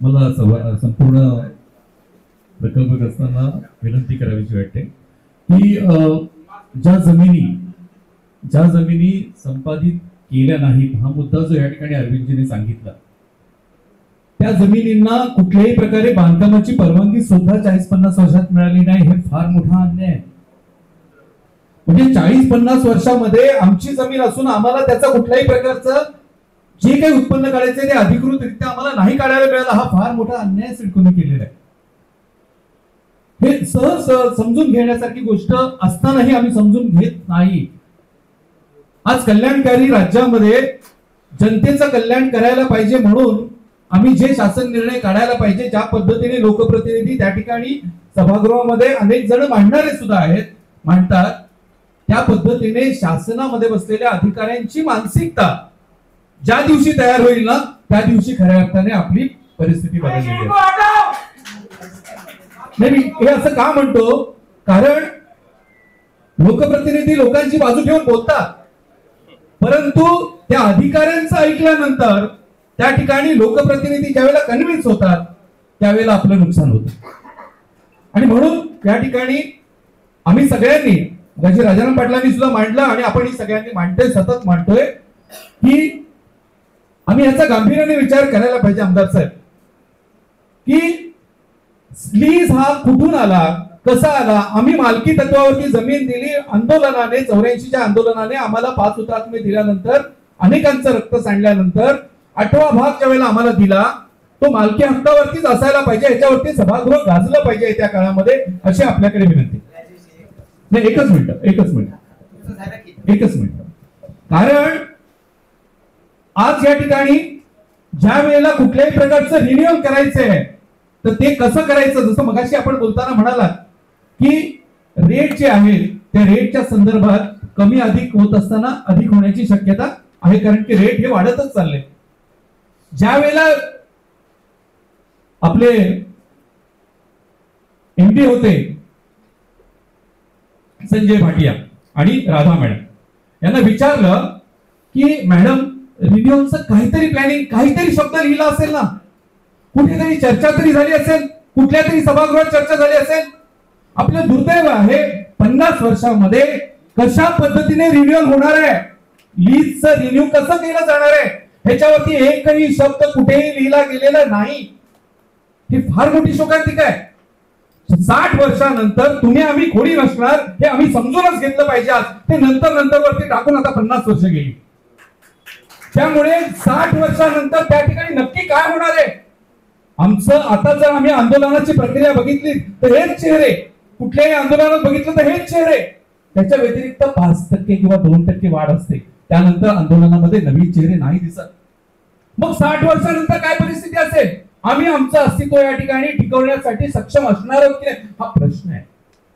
मला संपूर्ण प्रकल्पग्रस्तांना विनंती करावीशी वाटते की ज्या जमिनी संपादित केल्या नाहीत, हा मुद्दा जो या ठिकाणी अरविंदजीने सांगितला, त्या जमिनींना कुठल्याही प्रकारे बांधकामाची परवानगी सुद्धा 40-50 वर्षात मिळाली नाही, हे फार मोठा अन्याय आहे. म्हणजे 40-50 वर्षामध्ये आमची जमीन असून आम्हाला त्याचा कुठल्याही प्रकारचं जे काही उत्पन्न काढायचं ते अधिकृतरित्या आम्हाला नाही काढायला मिळालं, हा फार मोठा अन्याय सिडकोने केलेला आहे. हे सहज समजून घेण्यासारखी गोष्ट असतानाही आम्ही समजून घेत नाही. आज कल्याणकारी राज्यामध्ये जनतेचं कल्याण करायला पाहिजे म्हणून आम्ही जे शासन निर्णय काढायला पाहिजे, ज्या पद्धतीने लोकप्रतिनिधी त्या ठिकाणी सभागृहामध्ये अनेक जण मांडणारे सुद्धा आहेत, मांडतात, त्या पद्धतीने शासनामध्ये बसलेल्या अधिकाऱ्यांची मानसिकता ज्या दिवशी तयार होईल ना त्या दिवशी खऱ्या अर्थाने आपली परिस्थिती बदललेली आहे. नाही, हे असं का म्हणतो, कारण लोकप्रतिनिधी लोकांची बाजू घेऊन बोलतात, परंतु त्या अधिकाऱ्यांचं ऐकल्यानंतर त्या ठिकाणी लोकप्रतिनिधी ज्यावेळेला कन्व्हिन्स होतात त्यावेळेला आपलं नुकसान होतं. आणि म्हणून या ठिकाणी आम्ही सगळ्यांनी, राजाराम पाटलांनी सुद्धा मांडलं आणि आपण सगळ्यांनी मांडतोय, सतत मांडतोय की आम्ही याचा गांभीर्याने विचार करायला पाहिजे आमदार साहेब, की स्लीज हा कुठून आला, कसा आला. आम्ही मालकी तत्वावरती जमीन दिली आंदोलनाने, 84च्या आंदोलनाने आम्हाला 5 हुतात्मे दिल्यानंतर, अनेकांचं रक्त सांडल्यानंतर 8वा भाग ज्या वेळेला आम्हाला दिला तो मालकी हक्कावरतीच असायला पाहिजे, याच्यावरती सभागृह गाजलं पाहिजे त्या काळामध्ये, अशी आपल्याकडे विनंती. नाही, एकच मिनिट. कारण आज या ठिकाणी ज्या वेळेला कुठल्याही प्रकारचं रिन्युअल करायचंय तर ते कसं करायचं, जसं मगाशी आपण बोलताना म्हणालात की रेट जे आहे त्या रेटच्या संदर्भात कमी अधिक होत असताना अधिक होण्याची शक्यता आहे, कारण की रेट हे वाढतच चालले. ज्या वेळेला आपले एमपी होते संजय भाटिया आणि राधा मॅडम, यांना विचारलं की मॅडम रिन्युअलचं काहीतरी प्लॅनिंग, काहीतरी शब्द लिहिला असेल ना, कुठेतरी चर्चा तरी झाली असेल, कुठल्या तरी सभागृहात चर्चा झाली असेल. आपलं दुर्दैव आहे 50 वर्षामध्ये कशा पद्धतीने रिन्युअल होणार आहे, लीजचं रिन्यू कसं केलं जाणार आहे, ह्याच्यावरती एकही शब्द कुठेही लिहिला गेलेला नाही. ही फार मोठी शोकांतिका आहे. 60 वर्षानंतर तुम्ही आम्ही खोडी नसणार हे आम्ही समजूनच घेतलं पाहिजे. आज ते नंतर वरती टाकून आता 50 वर्ष गेली. त्यामुळे 60 वर्षानंतर त्या ठिकाणी नक्की काय होणार आहे आमचं. आता जर आम्ही आंदोलनाची प्रक्रिया बघितली तर हेच चेहरे, कुठल्याही आंदोलनात बघितलं तर हेच चेहरे, त्याच्या व्यतिरिक्त 5% किंवा 2% वाढ असते, त्यानंतर आंदोलनामध्ये नवीन चेहरे नाही दिसत. मग 60 वर्षानंतर काय परिस्थिती असेल, आम्ही आमचं अस्तित्व या ठिकाणी टिकवण्यासाठी सक्षम असणार आहोत की हा प्रश्न आहे.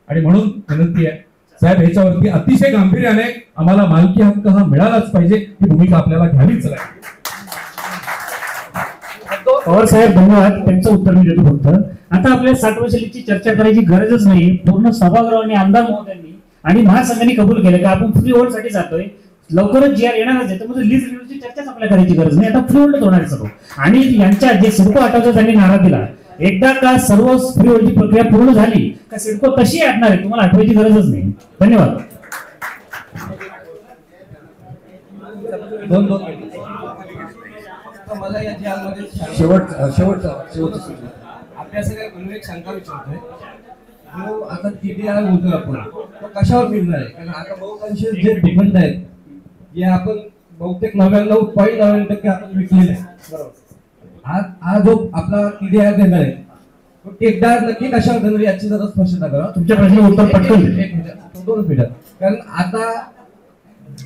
आणि म्हणून विनंती आहे साहेब, ह्याच्यावरती अतिशय गांभीर्याने आम्हाला मालकी हक्क हा मिळालाच पाहिजे, ही भूमिका आपल्याला घ्यावीच लागेल. पवार साहेब धन्यवाद, त्यांचं उत्तर मी देतो. फक्त आता आपल्याला 60 वर्षाची चर्चा करायची गरजच नाही. पूर्ण सभागृहाने, आमदार महोदयांनी आणि महासंघाने कबूल केलं की आपण फ्री होल्ड साठी जातोय, लवकरच जी आर येणारच आहे, त्यामुळे लीज रिन्यूअलची चर्चाच आपल्याला करायची गरज नाही. आता फ्री होल्ड होणार आहे सर्व. आणि यांच्या जे सिडको हटवचा त्यांनी नारा दिला, एकदा का सर्व फ्री होल्डची प्रक्रिया पूर्ण झाली का सिडको कशी हटणार आहे तुम्हाला आठवायची गरजच नाही. धन्यवाद. मला या जिल्ह्यामध्ये शेवटचा आपल्या सगळ्या म्हणून एक शंका विचारतोय, जो आता TDR होतोय आपण, तो कशावर मिळणार आहे? कारण आता बहुतांश जे डिफंड आहेत जे आपण बहुतेक 99.99% आपण विकलेले आहे, बरोबर. हा जो आपला TDR देणार आहे तो TDR नक्की कशावर देणार याची जरा स्पष्टता करा. तुमच्या प्रश्न उत्तर पटकन. दोन मिनिटं. कारण आता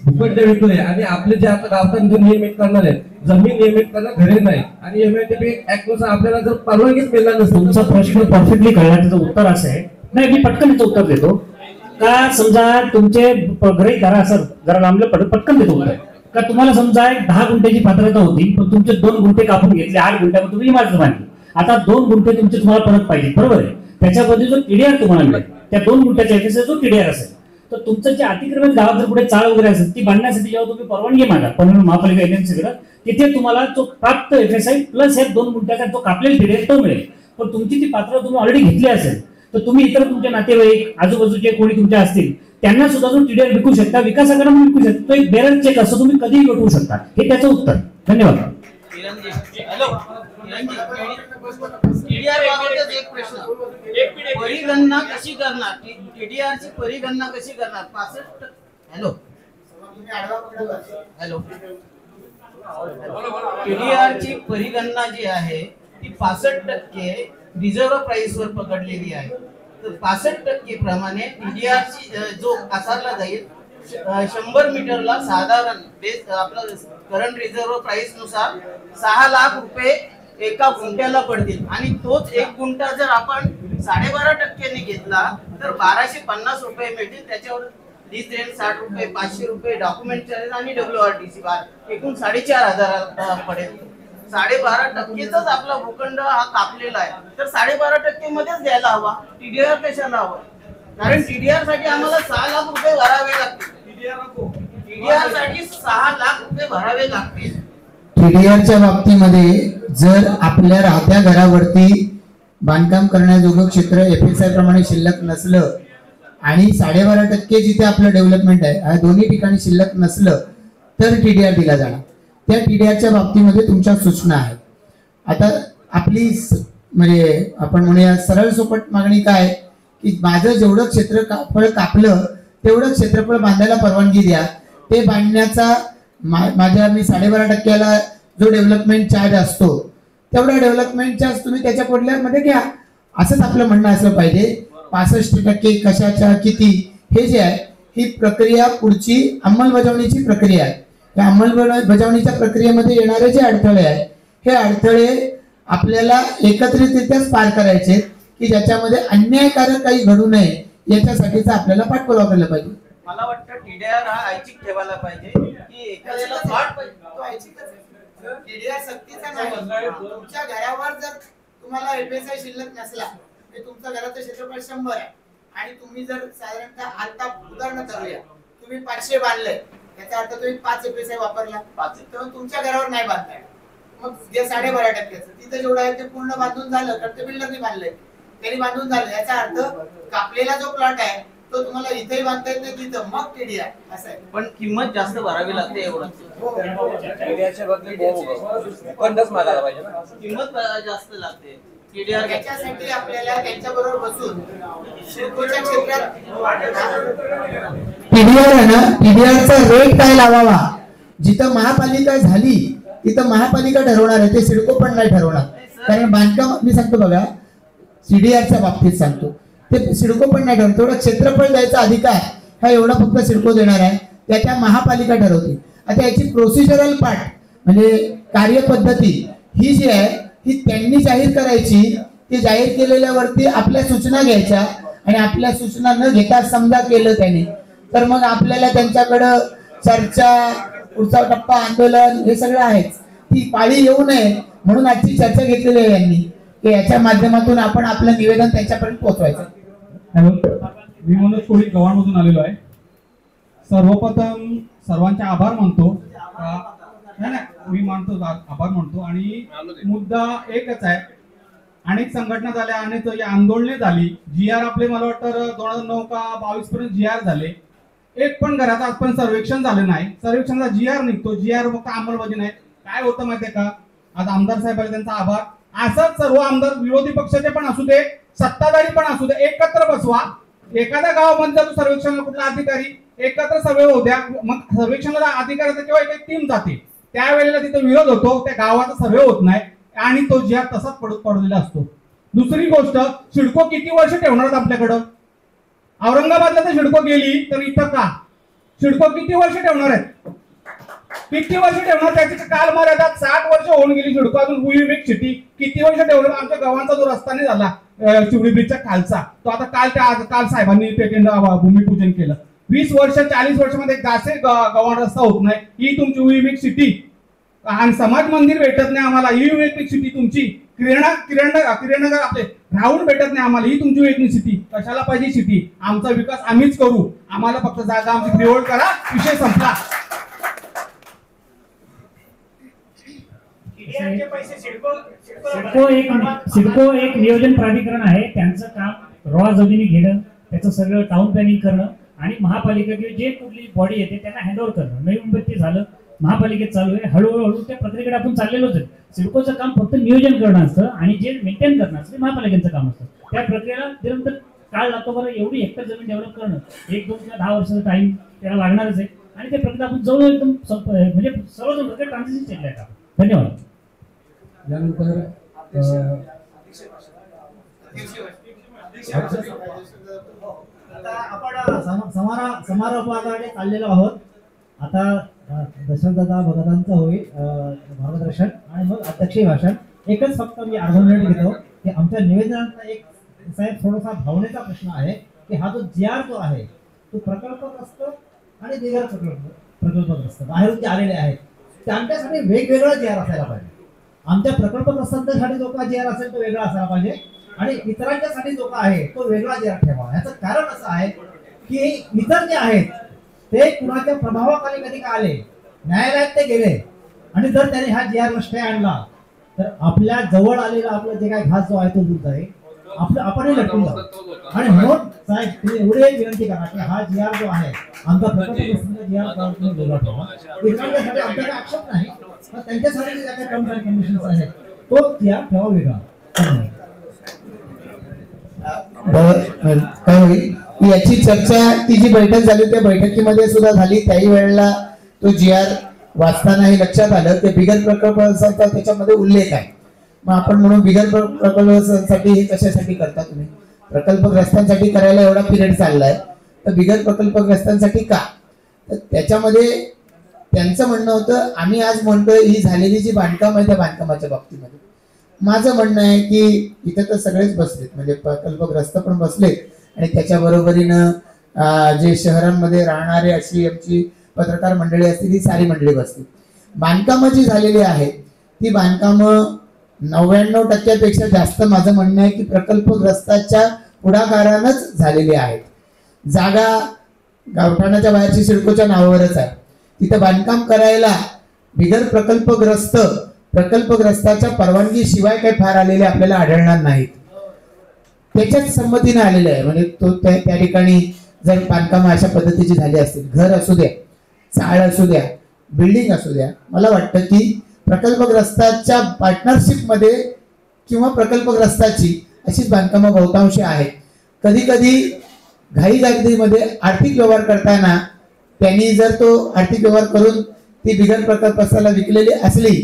भूखंड विकले आणि आपले जे आता गावठाण नियमित करणार आहेत, जमीन नियमित करणं घरे नाही आणि MITP ऍक्ट नुसार आपल्याला जर परवानगीच मिळणार नसतं. तुमचा प्रश्न परफेक्टली कळला. त्याचं उत्तर असं आहे, नाही मी पटकन त्याचं उत्तर देतो का. समजा तुमचे घरी घरा असं जरा लांबलं पटकन देतो उत्तर का. तुम्हाला समजा 10 गुंठ्याची पात्रता होती, पण तुमचे 2 गुंठे कापून घेतले, 8 गुंठ्यामध्ये तुम्ही इमारत बांधली. आता 2 गुंठे तुमचे तुम्हाला परत पाहिजे, बरोबर आहे. त्याच्यामध्ये जो TDR तुम्हाला मिळेल त्या 2 गुंठ्याच्या FSI जो TDR असेल, तर तुमचं जे अतिक्रमण गावात जर पुढे चाळ वगैरे असेल ती बांधण्यासाठी जेव्हा तुम्ही परवानगी मागा पनवेल महापालिका एजन्सीकडे, तिथे तुम्हाला जो प्राप्त FSI प्लस हे 2 गुंठ्याचा जो कापलेला TDR तो मिळेल. पण तुमची ती पात्र तुम्ही ऑलरेडी घेतली असेल तर तुम्ही इतर तुमचे नातेवाईक आजूबाजूचे कोणी तुमचे असतील त्यांना सुद्धा जो TDR विकू शकता, विकासाकडे विकू शकता. तो एक बेरर चेक असं तुम्ही कधीही भेटवू शकता. हे त्याचं उत्तर. धन्यवाद. टीडीआर बाबतच एक प्रश्न, परिगणना कशी करणार, टीडीआर ची परिगणना कशी करणार? 65 टीडीआर ची परिगणना जी आहे ती 65% रिझर्व्ह प्राइस वर पकडलेली आहे. तर 65% प्रमाणे टीडीआर ची जो आकारला जाईल 100 मीटरला साधारण बेस आपला करंट रिझर्व्ह प्राइस नुसार 6 लाख रुपये एका गुंठ्याला पडतील. आणि तोच एक गुंठा जर आपण 12.5% घेतला तर 1250 रुपये मिळतील. त्याच्यावर लीज रेंट 60 रुपये, 500 रुपये डॉक्युमेंट चार्जेस आणि WRTC एकूण 4,500 पडेल. 12.5%च आपला भूखंड हा कापलेला आहे, तर 12.5% मध्येच द्यायला हवा. टीडीआर कशाला हवा? कारण टीडीआर साठी आम्हाला 6 लाख रुपये भरावे लागतील. टीडीआर साठी 6 लाख रुपये भरावे लागतील. टीडीआरच्या बाबतीमध्ये जर आपल्या राहत्या घरावरती बांधकाम करण्याजोगं क्षेत्र FSI प्रमाणे शिल्लक नसलं आणि 12.5% जिथे आपलं डेव्हलपमेंट आहे या दोन्ही ठिकाणी शिल्लक नसलं तर टीडीआर दिला जाणार. त्या टीडीआरच्या बाबतीमध्ये तुमच्या सूचना आहेत. आता आपली म्हणजे आपण म्हणूया सरळ सोपट मागणी काय की माझं जेवढं क्षेत्रफळ कापलं तेवढं क्षेत्रफळ बांधायला परवानगी द्या. ते बांधण्याचा माझ्या मी 12.5%ला जो डेव्हलपमेंट चार्ज असतो तेवढा डेव्हलपमेंट चार्ज तुम्ही त्याच्या पडल्यामध्ये घ्या, असंच आपलं म्हणणं असलं पाहिजे. 65% कशाच्या किती हे जे आहे ही प्रक्रिया पुढची अंमलबजावणीची प्रक्रिया आहे. या अंमलबजावणीच्या प्रक्रियेमध्ये येणारे जे अडथळे आहेत हे अडथळे आपल्याला एकत्रितरित्याच पार करायचे की ज्याच्यामध्ये अन्यायकारक काही घडू नये याच्यासाठीचा आपल्याला पाठपुरावा केला पाहिजे. मला वाटतं टीडीआर हा ऐच्छिक ठेवायला पाहिजे की एखाद्याला प्लॉट पाहिजे तो ऐच्छिकच आहे. टीडीआर सक्तीचा नाही. तुमच्या घरावर जर तुम्हाला FSI शिल्लक नसला तर तुमचं घराचं क्षेत्रफळ 100 आहे आणि तुम्ही जर साधारणतः आता उदाहरण करूया तुम्ही 500 बांधलंय याचा अर्थ तुम्ही 5 FSI वापरला 5 तर तुमच्या घरावर नाही बांधताय. मग जे 12.5%चं तिथं जेवढं आहे ते पूर्ण बांधून झालं तर ते बिल्डरने बांधलंय, त्यांनी बांधून झालं. याचा अर्थ कापलेला जो प्लॉट आहे तो तुम्हाला इथेही बांधता येत नाही तिथं मग टीडीआर असं आहे. पण किंमत जास्त भरावी लागते एवढं. टीडीआरच्या बदली फंडच मागायला पाहिजे ना, किंमत जास्त लागते. टीडीआर याच्यासाठी आपल्याला त्यांच्याबरोबर बसून शिल्पच्या क्षेत्रात टीडीआर आहे ना, टीडीआरचा रेट काय लावावा जिथं महापालिका झाली तिथं महापालिका ठरवणार आहे, ते सिडको पण नाही ठरवणार. कारण बांधकाम मी सांगतो बघा सीडीआरच्या बाबतीत सांगतो ते सिडको पण नाही ठरवणार. तेवढं क्षेत्रफळ द्यायचा अधिकार हा एवढा फक्त सिडको देणार आहे, त्याच्या महापालिका ठरवते. आता याची प्रोसिजरल पार्ट म्हणजे कार्यपद्धती ही जी आहे ही त्यांनी जाहीर करायची. ती जाहीर केलेल्यावरती आपल्या सूचना घ्यायच्या आणि आपल्या सूचना न घेता समजा केलं त्याने तर मग आपल्याला त्यांच्याकडं चर्चा पुढचा टप्पा आंदोलन हे सगळं आहेच. ती पाळी येऊ नये म्हणून आजची चर्चा घेतलेली आहे यांनी की याच्या माध्यमातून आपण आपलं निवेदन त्यांच्यापर्यंत पोहोचवायचं. हॅलो, मी मनोज कोळी गव्हाणमधून आलेलो आहे. सर्वप्रथम सर्वांचे आभार मानतो. मी मानतो आभार मानतो आणि मुद्दा एकच आहे. अनेक संघटना झाल्या, अनेक आंदोलने झाली. GR आपले मला वाटतं 2009 का 22 पर्यंत GR झाले. एक पण घराचं आजपर्यंत सर्वेक्षण झालं नाही. सर्वेक्षणाचा GR निघतो, GR फक्त अंमलबजावणी नाही. काय होतं माहितीये का, आज आमदार साहेबांचा त्यांचा आभार. असंच सर्व आमदार विरोधी पक्षाचे पण असू दे सत्ताधारी पण असू दे एकत्र बसवा. एखाद्या गावामध्ये जर सर्वेक्षणाला कुठला अधिकारी एकत्र सर्वे होऊ द्या, मग सर्वेक्षणाला अधिकाऱ्याचा किंवा एक टीम जाते त्यावेळेला तिथे विरोध होतो, त्या गावाचा सर्वे होत नाही आणि तो GR तसाच पडलेला असतो. दुसरी गोष्ट, सिडको किती वर्ष ठेवणार आपल्याकडं? औरंगाबादला तर सिडको गेली तर इथं का सिडको किती वर्ष ठेवणार आहेत? किती वर्ष ठेवणार? त्याची काल मर्यादा 60 वर्ष होऊन गेली. सिडको अजून भूमिक सिटी किती वर्ष ठेवलं? आमच्या गावांचा जो रस्ता नाही झाला शिवडी ब्रिजच्या खालचा तो आता काल साहेबांनी भूमिपूजन केलं. 20 वर्ष 40 वर्षामध्ये गासे गव्हाण रस्ता होत नाही. ही तुमची भूमिक सिटी आणि समाज मंदिर भेटत नाही आम्हाला. ही भूमिक सिटी तुमची किरणनगर आपले राहून भेटत नाही आम्हाला. ही तुमची वेगळी सिटी. कशाला पाहिजे सिटी? आमचा विकास आम्हीच करू. आम्हाला फक्त जागा आमची फ्रीहोल्ड करा, विषय संपला. सिडको एक नियोजन प्राधिकरण आहे. त्यांचं काम रॉ जमिनी घेणं, त्याचं सगळं टाउन प्लॅनिंग करणं आणि महापालिका किंवा जे कुठली बॉडी येते त्यांना हँडओव्हर करणं. नवी मुंबईत ते झालं, महापालिकेत चालू आहे. हळूहळू त्या प्रक्रियेकडे आपण चाललेलोच आहे. सिडकोचं काम फक्त नियोजन करणं असतं आणि जे मेंटेन करणं असतं ते महापालिकेचं काम असतं. त्या प्रक्रियेला निरंतर काळ लागतो. बरं, एवढी हेक्टर जमीन डेव्हलप करणं 1, 2 किंवा 10 वर्षाचा टाइम त्याला लागणारच आहे आणि ते प्रक्रिया आपण जवळ एकदम म्हणजे सर्वजण प्रक्रिया ट्रान्झिशन केलेलं आहे. धन्यवाद. यानंतर आता आपण समारोपाकडे चाललेलो आहोत. आता दशरथदादा भगतांचं होईल मार्गदर्शन आणि मग अध्यक्षीय भाषण. एकच फक्त मी अर्धा मिनिट घेतो की आमच्या निवेदनाचा एक साहेब थोडासा भावनेचा प्रश्न आहे की हा जो GR जो आहे तो प्रकल्पग्रस्त आणि बिगर प्रकल्पग्रस्त बाहेरून जे आलेले आहेत त्यांच्यासाठी वेगवेगळा GR असायला पाहिजे. आमच्या प्रकल्पग्रस्तांच्यासाठी जो का GR असेल तो वेगळा असायला पाहिजे आणि इतरांच्यासाठी जो का आहे तो वेगळा GR ठेवा. याचं कारण असं आहे की इतर जे आहेत ते कुणाच्या प्रभावाखाली कधी का आले, न्यायालयात ते गेले आणि जर त्याने हा GR स्टे आणला तर आपल्या जवळ आलेला आपला जे काय घास जो आहे तो दूर जाईल, आपणही लटकून जाऊ. आणि म्हणून साहेब तुम्ही एवढी एक विनंती करा की हा GR जो आहे आमचा प्रकल्पग्रस्तांचा GR तुम्ही वेगळा ठेवा. इतरांच्यासाठी आमचा काही आक्षेप नाही, पण त्यांच्यासाठी ज्या काही टर्म्स अँड कंडिशन्स आहेत तो GR ठेवा वेगळा. काय होईल याची चर्चा ती जी बैठक झाली त्या बैठकीमध्ये सुद्धा झाली. त्याही वेळेला तो GR वाचताना हे लक्षात आलं की बिगर प्रकल्पाचा त्याच्यामध्ये उल्लेख आहे. मग आपण म्हणून बिगर प्रकल्पासाठी हे कशासाठी करता तुम्ही? प्रकल्पग्रस्तांसाठी करायला एवढा पिरियड चाललाय तर बिगर प्रकल्पग्रस्तांसाठी का? तर त्याच्यामध्ये त्यांचं म्हणणं होतं आम्ही आज म्हणतोय ही झालेली जी बांधकाम आहे त्या बांधकामाच्या बाबतीमध्ये माझं म्हणणं आहे की इथे तर सगळेच बसलेत, म्हणजे प्रकल्पग्रस्त पण बसलेत आणि त्याच्या बरोबरीनं जे शहरांमध्ये राहणारे अशी आमची पत्रकार मंडळी असतील ही सारी मंडळी बसतील. बांधकामं जी झालेली आहेत ती बांधकामं 99% जास्त माझं म्हणणं आहे की प्रकल्पग्रस्ताच्या पुढाकारानंच झालेली आहेत. जागा गावठाणाच्या बाहेरची सिडकोच्या नावावरच आहे. तिथं बांधकाम करायला बिगर प्रकल्पग्रस्ताच्या परवानगी शिवाय काही फार आलेले आपल्याला आढळणार नाहीत. त्याच्याच संमतीने आलेले आहे. म्हणजे तो त्या ठिकाणी जर बांधकाम अशा पद्धतीची झाली असतील, घर असू द्या, चाळ असू द्या, बिल्डिंग असू द्या, मला वाटतं की प्रकल्पग्रस्ताच्या पार्टनरशिपमध्ये किंवा प्रकल्पग्रस्ताची अशीच बांधकामं बहुतांशी आहेत. कधी कधी घाईगर्दीमध्ये आर्थिक व्यवहार करताना त्यांनी जर तो आर्थिक व्यवहार करून ती बिगर प्रकल्पग्रस्ताला विकलेली असली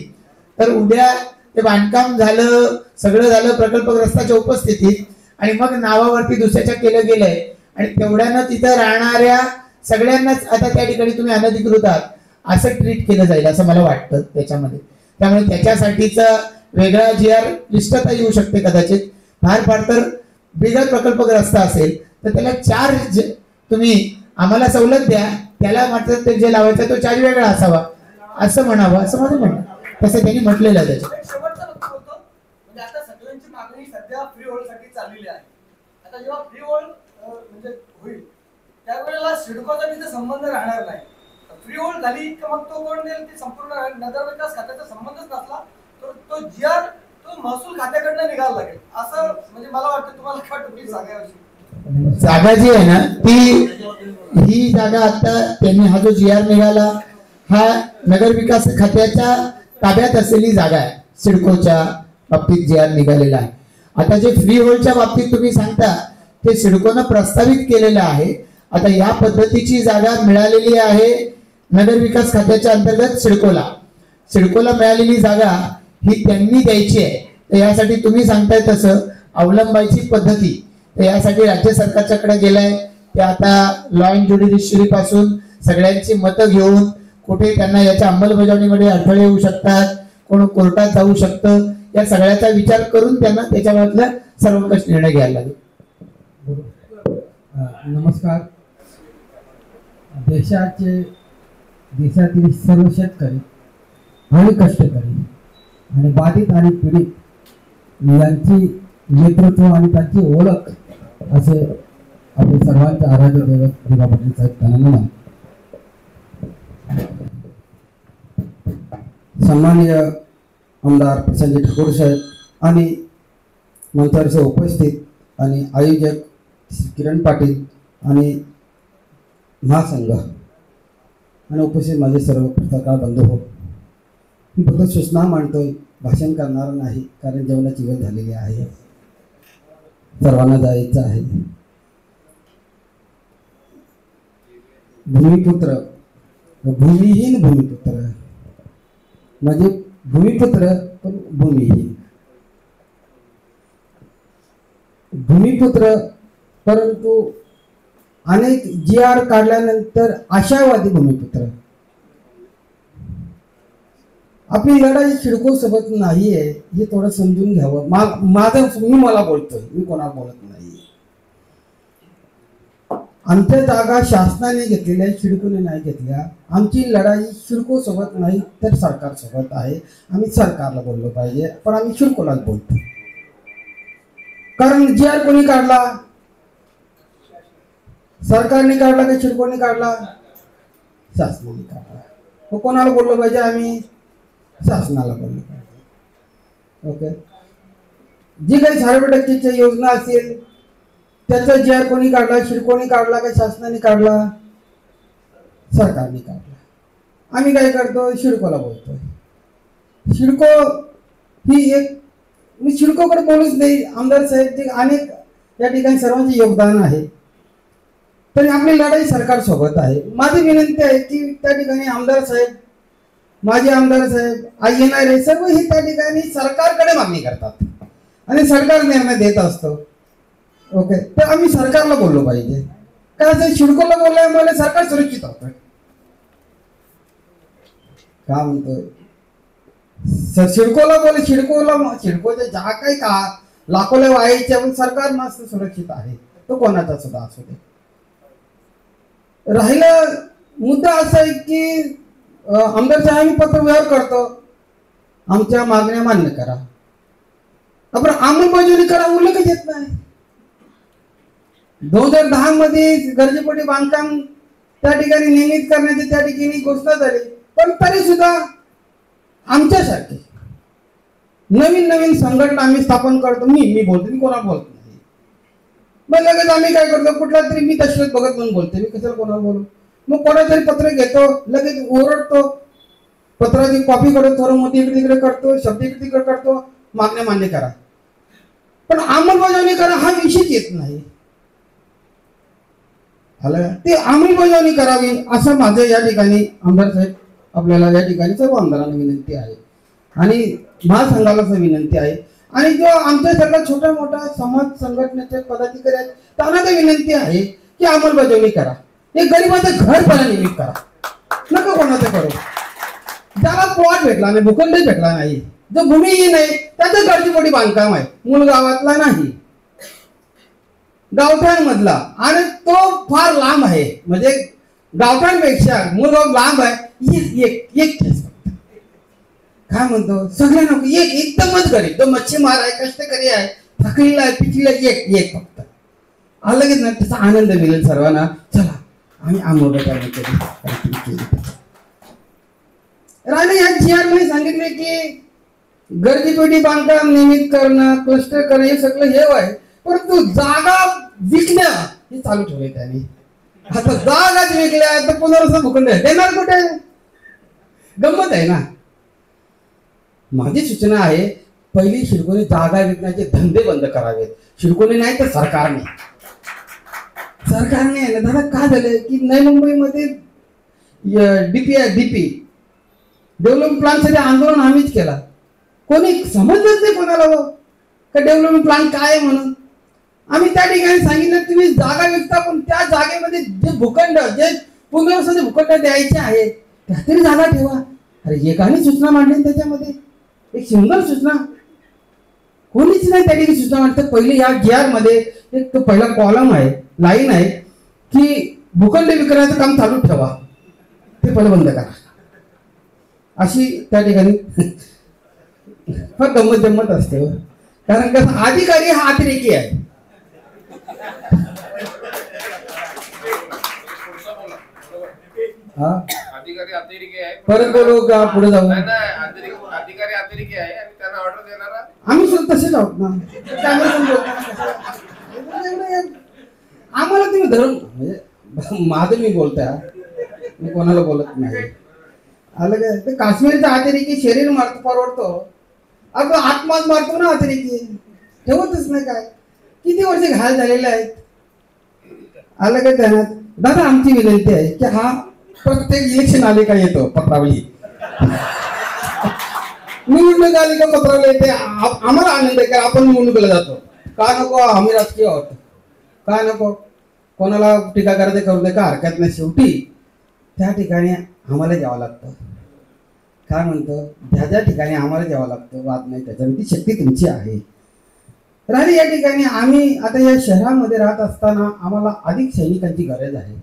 तर उद्या ते बांधकाम झालं, सगळं झालं प्रकल्पग्रस्ताच्या उपस्थितीत आणि मग नावावरती दुसऱ्याच्या केलं गेलंय आणि तेवढ्यानं तिथं राहणाऱ्या सगळ्यांनाच आता त्या ठिकाणी तुम्ही अनधिकृत आहात असं ट्रीट केलं जाईल असं मला वाटतं त्याच्यामध्ये. त्यामुळे त्याच्यासाठीचा वेगळा GR लिस्टता येऊ शकते कदाचित. फार तर बिगर प्रकल्पग्रस्त असेल तर त्याला चार्ज तुम्ही आम्हाला सवलत द्या, त्याला मात्र ते जे लावायचं तो चार्ज वेगळा असावा असं म्हणावं असं माझं म्हणणं. तसं त्यांनी म्हटलेलं आहे त्याच्यात. म्हणजे आता सगळ्यांची मागणी सध्या फ्री होल्ड साठी चाललेली आहे. आता जेव्हा फ्री होल्ड म्हणजे होईल त्यावेळेला सिडकोचा तिथे संबंध राहणार नाही. फ्री होल्ड झाली की मग तो कोण देईल ते संपूर्ण नगरविकास खात्याचा संबंधच नसला तर तो GR तो महसूल खात्याकडनं निघायला लागेल असं म्हणजे मला वाटतं. तुम्हाला काय वाटतं जागेवरची जागा जी आहे ना ही जागा आता त्यांनी हा जो GR निघाला हा नगरविकास खात्याच्या ताब्यात असलेली जागा आहे. सिडकोच्या बाबतीत GR निघालेला आहे. आता जे फ्री होल्डच्या बाबतीत तुम्ही सांगता ते सिडकोनं प्रस्तावित केलेलं आहे. आता या पद्धतीची जागा मिळालेली आहे नगरविकास खात्याच्या अंतर्गत सिडकोला मिळालेली जागा ही त्यांनी द्यायची आहे. तर यासाठी तुम्ही सांगताय तसं अवलंबायची पद्धती तर यासाठी राज्य सरकारच्याकडे गेलाय. ते आता लॉ अँड ज्युडिशियरी पासून सगळ्यांची मतं घेऊन कुठे त्यांना याच्या अंमलबजावणीमध्ये अडथळे येऊ शकतात, कोण कोर्टात जाऊ शकतं, या सगळ्याचा विचार करून त्यांना त्याच्यामधला सर्वंकष निर्णय घ्यायला लागेल. नमस्कार. देशातील सर्व शेतकरी आणि कष्टकरी आणि बाधित आणि पीडित यांची नेतृत्व आणि त्यांची ओळख असे आपले सर्वांचे आराध्य दैवत दिवा पाटील साहेब त्यांना नमन. सन्माननीय आमदार प्रशांतजी ठाकूर साहेब आणि मंचावरचे उपस्थित आणि आयोजक किरण पाटील आणि महासंघ आणि उपस्थित माझे सर्व पत्रकार बंधू हो, मी फक्त सूचना मांडतोय, भाषण करणार नाही, कारण जेवणाची वेळ झालेली आहे, सर्वांना जायचं आहे. भूमिपुत्र, भूमिहीन भूमिपुत्र म्हणजे भूमिपुत्र पण भूमिहीन. भूमिपुत्र परंतु अनेक GR काढल्यानंतर आशावादी भूमिपुत्र. आपली लढाई सिडको सोबत नाहीये हे थोडं समजून घ्यावं. मला बोलतोय, मी कोणाला बोलत नाही. आमच्या जागा शासनाने घेतलेल्या, सिडकोने नाही घेतल्या. आमची लढाई सिडको सोबत नाही तर सरकार सोबत आहे. आम्ही सरकारला बोललो पाहिजे, पण आम्ही सिडकोलाच बोलतो. कारण GR कोणी काढला? सरकारने काढला का सिडकोने काढला? शासनाने काढला. मग कोणाला बोललो पाहिजे? आम्ही शासनाला बोललो पाहिजे. ओके. जी काही 60% योजना असेल त्याचा GR कोणी काढला? सिडकोने काढला का शासनाने काढला? सरकारने काढला. आम्ही काय करतो? सिडकोला बोलतोय. सिडको ही एक, मी सिडकोकडे बोलूच नाही. आमदार साहेब जे अनेक या ठिकाणी सर्वांचे योगदान आहे, तरी आपली लढाई सरकार सोबत आहे. माझी विनंती आहे की त्या ठिकाणी आमदार साहेब, माजी आमदार साहेब, येणारे सर्व हे त्या ठिकाणी सरकारकडे मागणी करतात आणि सरकार निर्णय देत असतो. ओके. तर आम्ही सरकारला बोललो पाहिजे. काय असं सिडकोला बोलल्यामुळे सरकार सुरक्षित होतं का म्हणतोय? सिडकोला बोल, सिडकोच्या ज्या काही का लाखोला व्हायच्या, पण सरकार मस्त सुरक्षित आहे, तो कोणाचा सुद्धा असू दे. राहिला मुद्दा असा आहे की आमदार साहेब आम्ही पत्रव्यवहार करतो, आमच्या मागण्या मान्य करा, आपण अंमलबजावणी करा, उल्लेखच येत नाही. 2010 मध्ये गरजेपोटी बांधकाम त्या ठिकाणी नियमित करण्याची त्या ठिकाणी घोषणा झाली, पण तरी सुद्धा आमच्यासारखे नवीन संघटना आम्ही स्थापन करतो. मी बोलतो, मी कोणाला बोलत नाही. मग लगेच आम्ही काय करतो? कुठला तरी मी दशरथ भगत म्हणून बोलते, मी कशाला कोणाला बोलू? मग कोणातरी पत्र घेतो, लगेच ओरडतो, पत्राची कॉपी करतो, थोडं मोठी इकडे तिकडे करतो, शब्द इकडे तिकडे करतो, मागण्या मान्य करा, पण अंमलबजावणी करा हा विषयच येत नाही. ते अंमलबजावणी करावी असं माझं या ठिकाणी आमदार साहेब, आपल्याला या ठिकाणी सर्व आमदारांना विनंती आहे आणि महासंघाला विनंती आहे. आणि जो आमच्यासारखा छोटा मोठा समाज संघटनेचे पदाधिकारी आहेत त्यांना ते विनंती आहे की अंमलबजावणी करा. हे गरिबाचं घर पहिला निमित्त करा, नका कोणाचं करू. ज्याला प्लॉट भेटला नाही, भूखंड भेटला नाही, जो भूमिहीन आहे त्याचं गरजेपोटी बांधकाम आहे, मूळ गावातला नाही, गावठाण मधला, आणि तो फार लांब आहे, म्हणजे गावठाणपेक्षा मूळ गाव लांब आहे. एक काय म्हणतो सगळ्यांना एकदमच गरीब, जो मच्छीमार आहे, कष्टकरी आहे, थकलेला आहे, पिचलेला, एक फक्त आलं की ना, त्याचा आनंद मिळेल सर्वांना. चला आम्ही अंमलबजावणी केली. राणे या GR मध्ये सांगितले की गरजेपोटी बांधकाम नियमित करणं, क्लस्टर करणं हे सगळं हे आहे, परंतु जागा विकणं हे चालू ठेवले त्यांनी. आता जागाच विकल्या तर पुनर्वसन भूखंड देणार कुठे? गंमत आहे ना. माझी सूचना आहे, पहिली सिडकोने जागा विकण्याचे धंदे बंद करावेत. सिडकोने नाही तर सरकारने आहे ना. दादा काय झालंय की नवी मुंबईमध्ये डीपी डेव्हलपमेंट प्लॅनसाठी आंदोलन आम्हीच केला, कोणी समजलंच नाही कोणाला का डेव्हलपमेंट प्लॅन काय आहे म्हणून. आम्ही त्या ठिकाणी सांगितलं तुम्ही जागा विकता, पण त्या जागेमध्ये जे भूखंड, जे पुनर्वसन भूखंड द्यायचे आहे त्यातरी जागा ठेवा. अरे एकाने सूचना मांडली त्याच्यामध्ये, एक सुंदर सूचना, कोणीच नाही त्या ठिकाणी सूचना मांडते. पहिले या GR मध्ये एक तो पहिला कॉलम आहे, लाईन आहे की भूखंड विकण्याचं काम चालू ठेवा, ते पहिलं बंद करा. अशी त्या ठिकाणी फार गंमत जम्मत असते, कारण कसं अधिकारी हा अतिरेकी आहे. अधिकारी अतिरेकी आहे, परत बोलू का पुढे जाऊ? अधिकारी अतिरेकी आहे आणि त्यांना ऑर्डर देणारा आम्ही सुद्धा तसेच आहोत ना. आम्हाला तुम्ही धरून, म्हणजे माझं मी बोलतोय, मी कोणाला बोलत नाही. आलं काय ते काश्मीरचा अतिरेकी शरीर मारतो परवडतो, आपण आत्माच मारतो ना अतिरेकी, ठेवतच नाही काय. किती वर्ष घाल झालेले आहेत. आलं काय ध्यानात. दादा आमची विनंती आहे की हा प्रत्येक इलेक्शन आले का येतो पत्रावली, निवडणूक आली का पत्रावली येते. आम्हाला आनंद आहे का आपण निवडणुकीला जातो. का नको आम्ही राजकीय आहोत, का नको कोणाला टीका करायचं करू नये, का हरकत नाही. शेवटी त्या ठिकाणी आम्हाला जावं लागतं. काय म्हणतो ज्या ठिकाणी आम्हाला जावं लागतं, वाद नाही त्याच्यामध्ये ती शक्ती तुमची आहे. राहिली या ठिकाणी आम्ही आता या शहरामध्ये राहत असताना आम्हाला अधिक सैनिकांची गरज आहे.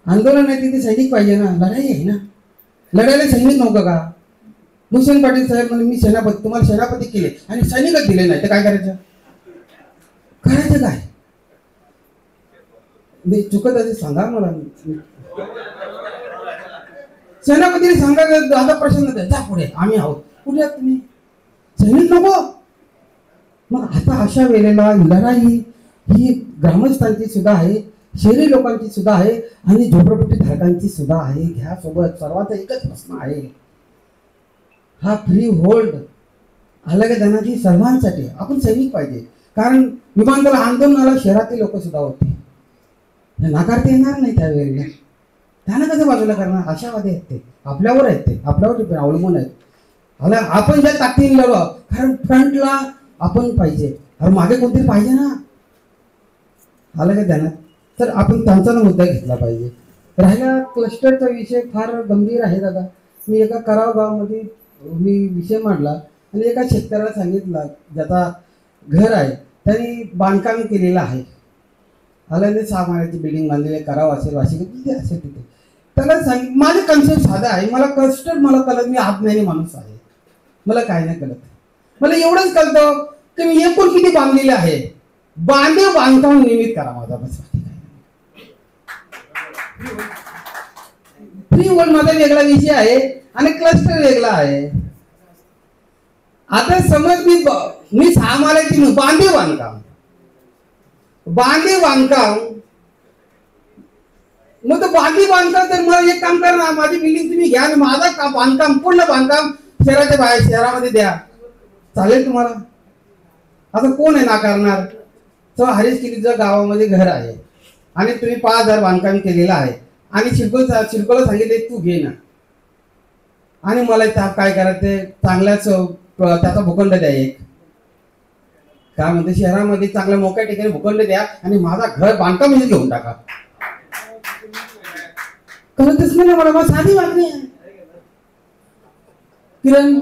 आंदोलन आहे तिथे सैनिक पाहिजे ना, लढाई आहे ना, लढायला सैनिक नको का. भूषण पाटील साहेब म्हणजे मी सेनापती, तुम्हाला सेनापती केले आणि सैनिकच दिले नाही तर काय करायचं, करायचं काय. मी चुकत असे सांगा मला, सेनापतीने सांगा दादा प्रश्न जा पुढे आम्ही आहोत. कुठे आहात तुम्ही, सैनिक नको. मग आता अशा वेळेला लढाई ही ग्रामस्थांची सुद्धा आहे, शहरी लोकांची सुद्धा आहे आणि झोपडपट्टी धारकांची सुद्धा आहे. घ्या सोबत. सर्वांचा एकच प्रश्न आहे, हा फ्री होल्ड अलग धनाची सर्वांसाठी. आपण सैनिक पाहिजे, कारण विमानतळ आंदोलनाला शहरातील लोक सुद्धा होते, नाकारता येणार नाही त्यावेळेला. त्यांना कसं बाजूला करणार. आशावादी आहेत ते, आपल्यावर आहेत ते, आपल्यावर अवलंबून आहेत. आपण ज्या ताकदीने लढवा, कारण फ्रंटला आपण पाहिजे, अरे मागे कोणतरी पाहिजे ना. आलं का ध्यानात. तर आपण त्यांचा मुद्दा घेतला पाहिजे. राहिला क्लस्टरचा विषय फार गंभीर आहे दादा. मी एका कराव गावामध्ये मी विषय मांडला आणि एका शेतकऱ्याला सांगितलं ज्याचा घर आहे त्यांनी बांधकाम केलेलं आहे. आल्याने 6 महिन्याची बिल्डिंग बांधलेली करावं असेल वाशिक तिथे असेल तिथे. त्याला सांगितलं माझं कन्सेप्ट साधा आहे, मला क्लस्टर मला कळत, मी आज्ञानी माणूस आहे, मला काय नाही कळत. मला एवढंच कळतं की मी एकूण किती बांधलेले आहे, बांधकाम नियमित करा माझा बस. फ्री होल्ड माझा वेगळा विषय आहे आणि क्लस्टर वेगळा आहे. आता समज मी 6 माळ्याची बांधे बांधकाम मग तो बांधकाम तर मला एक काम करा ना, माझी बिल्डिंग तुम्ही घ्या, माझा बांधकाम पूर्ण बांधकाम शहराच्या बाहेर शहरामध्ये द्या, चालेल तुम्हाला. आता कोण आहे नाकारणार. तो हरीशगिरीच्या गावामध्ये घर आहे आणि तुम्ही 5000 बांधकाम केलेलं आहे आणि शिरकोला सांगितले तू घे ना, आणि मला काय करायचं चांगल्याच त्याचा भूखंड द्या, एक काय म्हणते शहरामध्ये चांगल्या मोक्या ठिकाणी भूखंड द्या आणि माझा घर बांधकाम घेऊन टाका. कळतच नाही मला, साधी मागणी आहे. किरण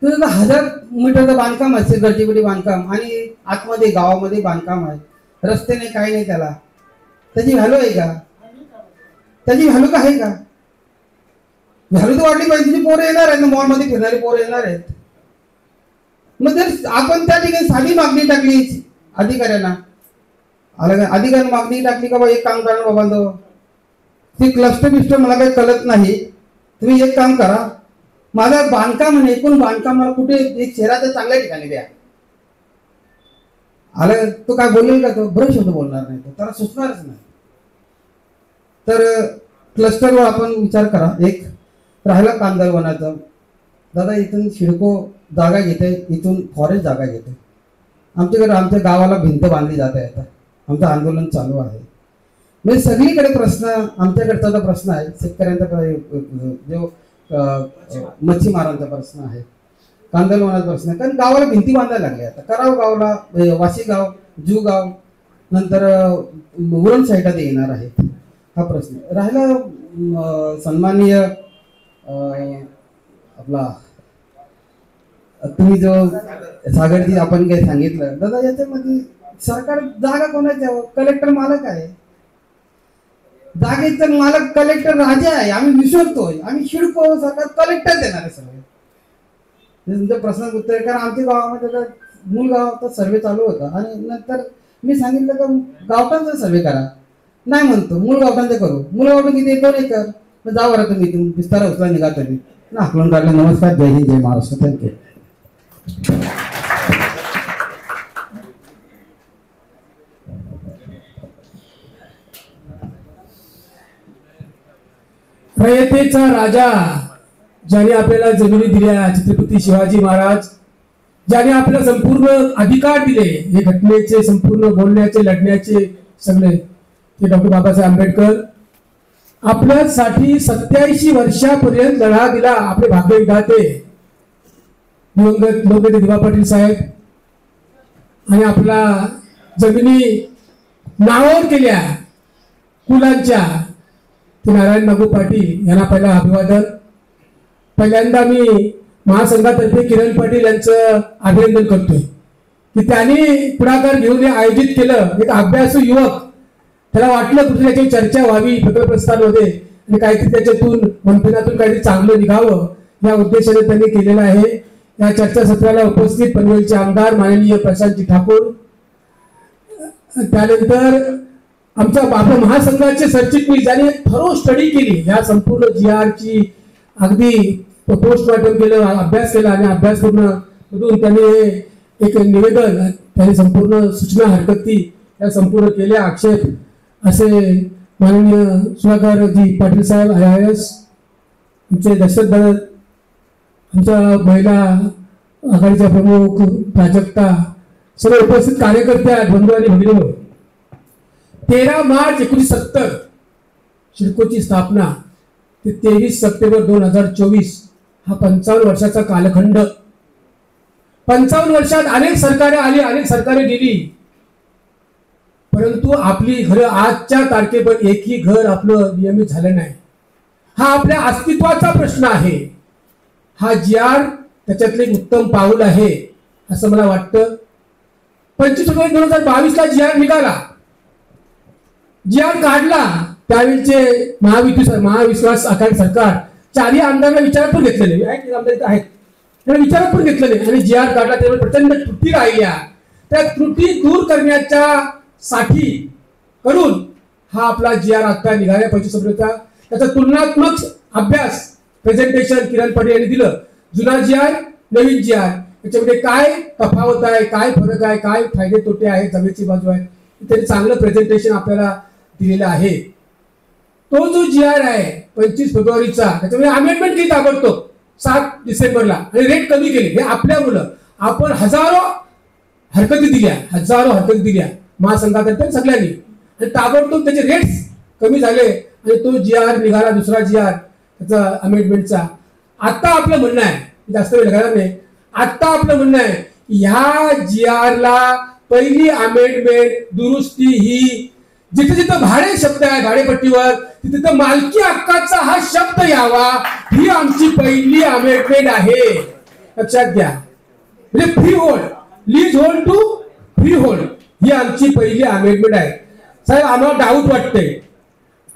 तुझं 1000 मीटरचं बांधकाम असेल, गरजेपटी बांधकाम आणि आतमध्ये गावामध्ये बांधकाम आहे, रस्ते नाही काही नाही, त्याला त्याची व्हॅल्यू आहे का, त्याची व्हॅल्यू का आहे का. व्हॅल्यू तर वाढली पाहिजे. तुझी पोरं येणार आहेत ना, मॉलमध्ये फिरणारी पोरं येणार आहेत. मग जर आपण त्या ठिकाणी साधी मागणी टाकली अधिकाऱ्यांना, अधिकाऱ्यांना मागणी टाकली का बा एक काम करा बाबा, ती क्लस्टर बिस्टर मला काही कळत नाही, तुम्ही एक काम करा माझं बांधकाम एकूण बांधकाम मला कुठे एक शहराच्या चांगल्या ठिकाणी द्या. आलं तो काय बोलेल का, तो बरं शब्द बोलणार नाही, तो त्याला सुचणारच नाही. तर क्लस्टरवर आपण विचार करा. एक राहिला कांदळवनाचा, दादा इथून सिडको जागा घेते, इथून फॉरेस्ट जागा घेते. आमच्याकडे आमच्या गावाला भिंत बांधली जात आहे, आता आमचं आंदोलन चालू आहे. म्हणजे सगळीकडे प्रश्न, आमच्याकडचा जो प्रश्न आहे शेतकऱ्यांचा, जो मच्छीमारांचा प्रश्न आहे, कांदळवनाचा प्रश्न आहे, कारण गावाला भिंती बांधायला लागली. आता कराव गावला, वाशीगाव, जुगाव, नंतर उरण साईडला ते येणार आहे. हा प्रश्न राहिला. सन्माननीय आपला तुम्ही जो सागरजी आपण काही सांगितलं दादा, याच्यामध्ये सरकार जागा कोणाच्या, कलेक्टर मालक आहे, जागेचा मालक कलेक्टर राजा आहे. आम्ही विसरतोय, आम्ही शिडको सरकार कलेक्टर देणार आहे सगळे. तुमच्या प्रश्नाचं उत्तर, कारण आमच्या गावामध्ये मूळ गावाचा सर्वे चालू होता आणि नंतर मी सांगितलं का गावठांचा सर्वे करा, नाही म्हणतो मूळ गावठांचा करू. मूळ गावठां किती 2 एकर, जा बरं तुम्ही विस्तार उचला निघा तुम्ही ना हाकलून काढलं. नमस्कार, जय हिंद, जय महाराष्ट्र, थँक्यू. रयतेचा राजा ज्याने आपल्याला जमिनी दिल्या, छत्रपती शिवाजी महाराज, ज्याने आपल्याला संपूर्ण अधिकार दिले हे घटनेचे, संपूर्ण बोलण्याचे, लढण्याचे सगळे, ते डॉक्टर बाबासाहेब आंबेडकर आपल्यासाठी 87 वर्षापर्यंत लढा दिला. आपले भाग्यविधाते दिवंगत लोकनेते दिवा पाटील साहेब, आणि आपला जमिनी नावावर केल्या कुलांच्या, ते नारायण नागू पाटील यांना पहिला अभिवादन. पहिल्यांदा मी महासंघातर्फे किरण पाटील यांचं अभिनंदन करतोय की त्यांनी पुढाकार घेऊन हे आयोजित केलं. एक अभ्यासू युवक, त्याला वाटलं कुठे त्याची चर्चा व्हावी प्रकल्पस्थानमध्ये आणि काहीतरी त्याच्यातून मंथनातून काहीतरी चांगलं निघावं या उद्देशाने त्यांनी केलेलं आहे. या चर्चासत्राला उपस्थित पनवेलचे आमदार माननीय प्रशांतजी ठाकूर, त्यानंतर आमच्या आपल्या महासंघाचे सरचिटणीस ज्याने थरो स्टडी केली या संपूर्ण GR ची, अगदी पोस्टमॉर्टम केलं, अभ्यास केला आणि अभ्यास मधून त्यांनी एक निवेदन, त्यांनी संपूर्ण सूचना हरकती या संपूर्ण केल्या. आक्षेप असे माननीय सुधाकरजी पाटील साहेब IAS, आमचे दशरथ दादा, आमच्या महिला आघाडीच्या प्रमुख प्राजक्ता, सर्व उपस्थित कार्यकर्ते आहेत, बंधू आणि भगिनी. 13 मार्च 1970 सिडकोची स्थापना ते 23 सप्टेंबर 2024 हा 55 वर्षाचा कालखंड. 55 वर्षात अनेक सरकारे आली, अनेक सरकारे गेली, परंतु आपली घर आजच्या तारखेवर एकही घर आपलं नियमित झालं नाही. हा आपल्या अस्तित्वाचा प्रश्न आहे. हा GR त्याच्यातले एक उत्तम पाऊल आहे असं मला वाटतं. 25 फेब्रुवारी 2022 GR निघाला, GR काढला. त्यावेळीचे महाविश्वास आघाडी सरकार 4 आमदारांना विचारात पण घेतलेले आहेत, त्यांना विचारात पण घेतलेले आणि GR काढला. त्यावेळी प्रचंड त्रुटी राहिल्या. त्या त्रुटी दूर करण्याच्या साठी करून हा आपला GR आता निघाला 25 फेब्रुवारीचा. त्याचा तुलनात्मक अभ्यास प्रेझेंटेशन किरण पाटील यांनी दिलं. जुना GR, नवीन GR याच्यामध्ये काय तफावत आहे, काय फरक आहे, काय फायदे तोटे आहेत, जमेची बाजू आहे, त्याचे चांगलं प्रेझेंटेशन आपल्याला दिलेलं आहे. तो जो GR आहे 25 फेब्रुवारीचा, त्याच्यामध्ये अमेंडमेंट केली ताबडतोब 7 डिसेंबरला आणि रेट कमी केले. हे आपल्या मुलं, आपण हजारो हरकती दिल्या महासंघातर्फे सगळ्यांनी, आणि ताबडतोब त्याचे रेट्स कमी झाले आणि तो GR निघाला, दुसरा GR त्याचा अमेंडमेंटचा. आता आपलं म्हणणं आहे, जास्त वेळ लागणार नाही, आता आपलं म्हणणं आहे ह्या GR ला पहिली अमेंडमेंट दुरुस्ती ही जिथे जिथे भाडे शब्द आहे भाडेपट्टीवर, तिथे मालकी हक्काचा हा शब्द यावा, ही आमची पहिली अमेंडमेंट आहे. लक्षात घ्या. म्हणजे freehold, leasehold to freehold ही आमची पहिली अमेंडमेंट आहे. साहेब आम्हाला डाऊट वाटते.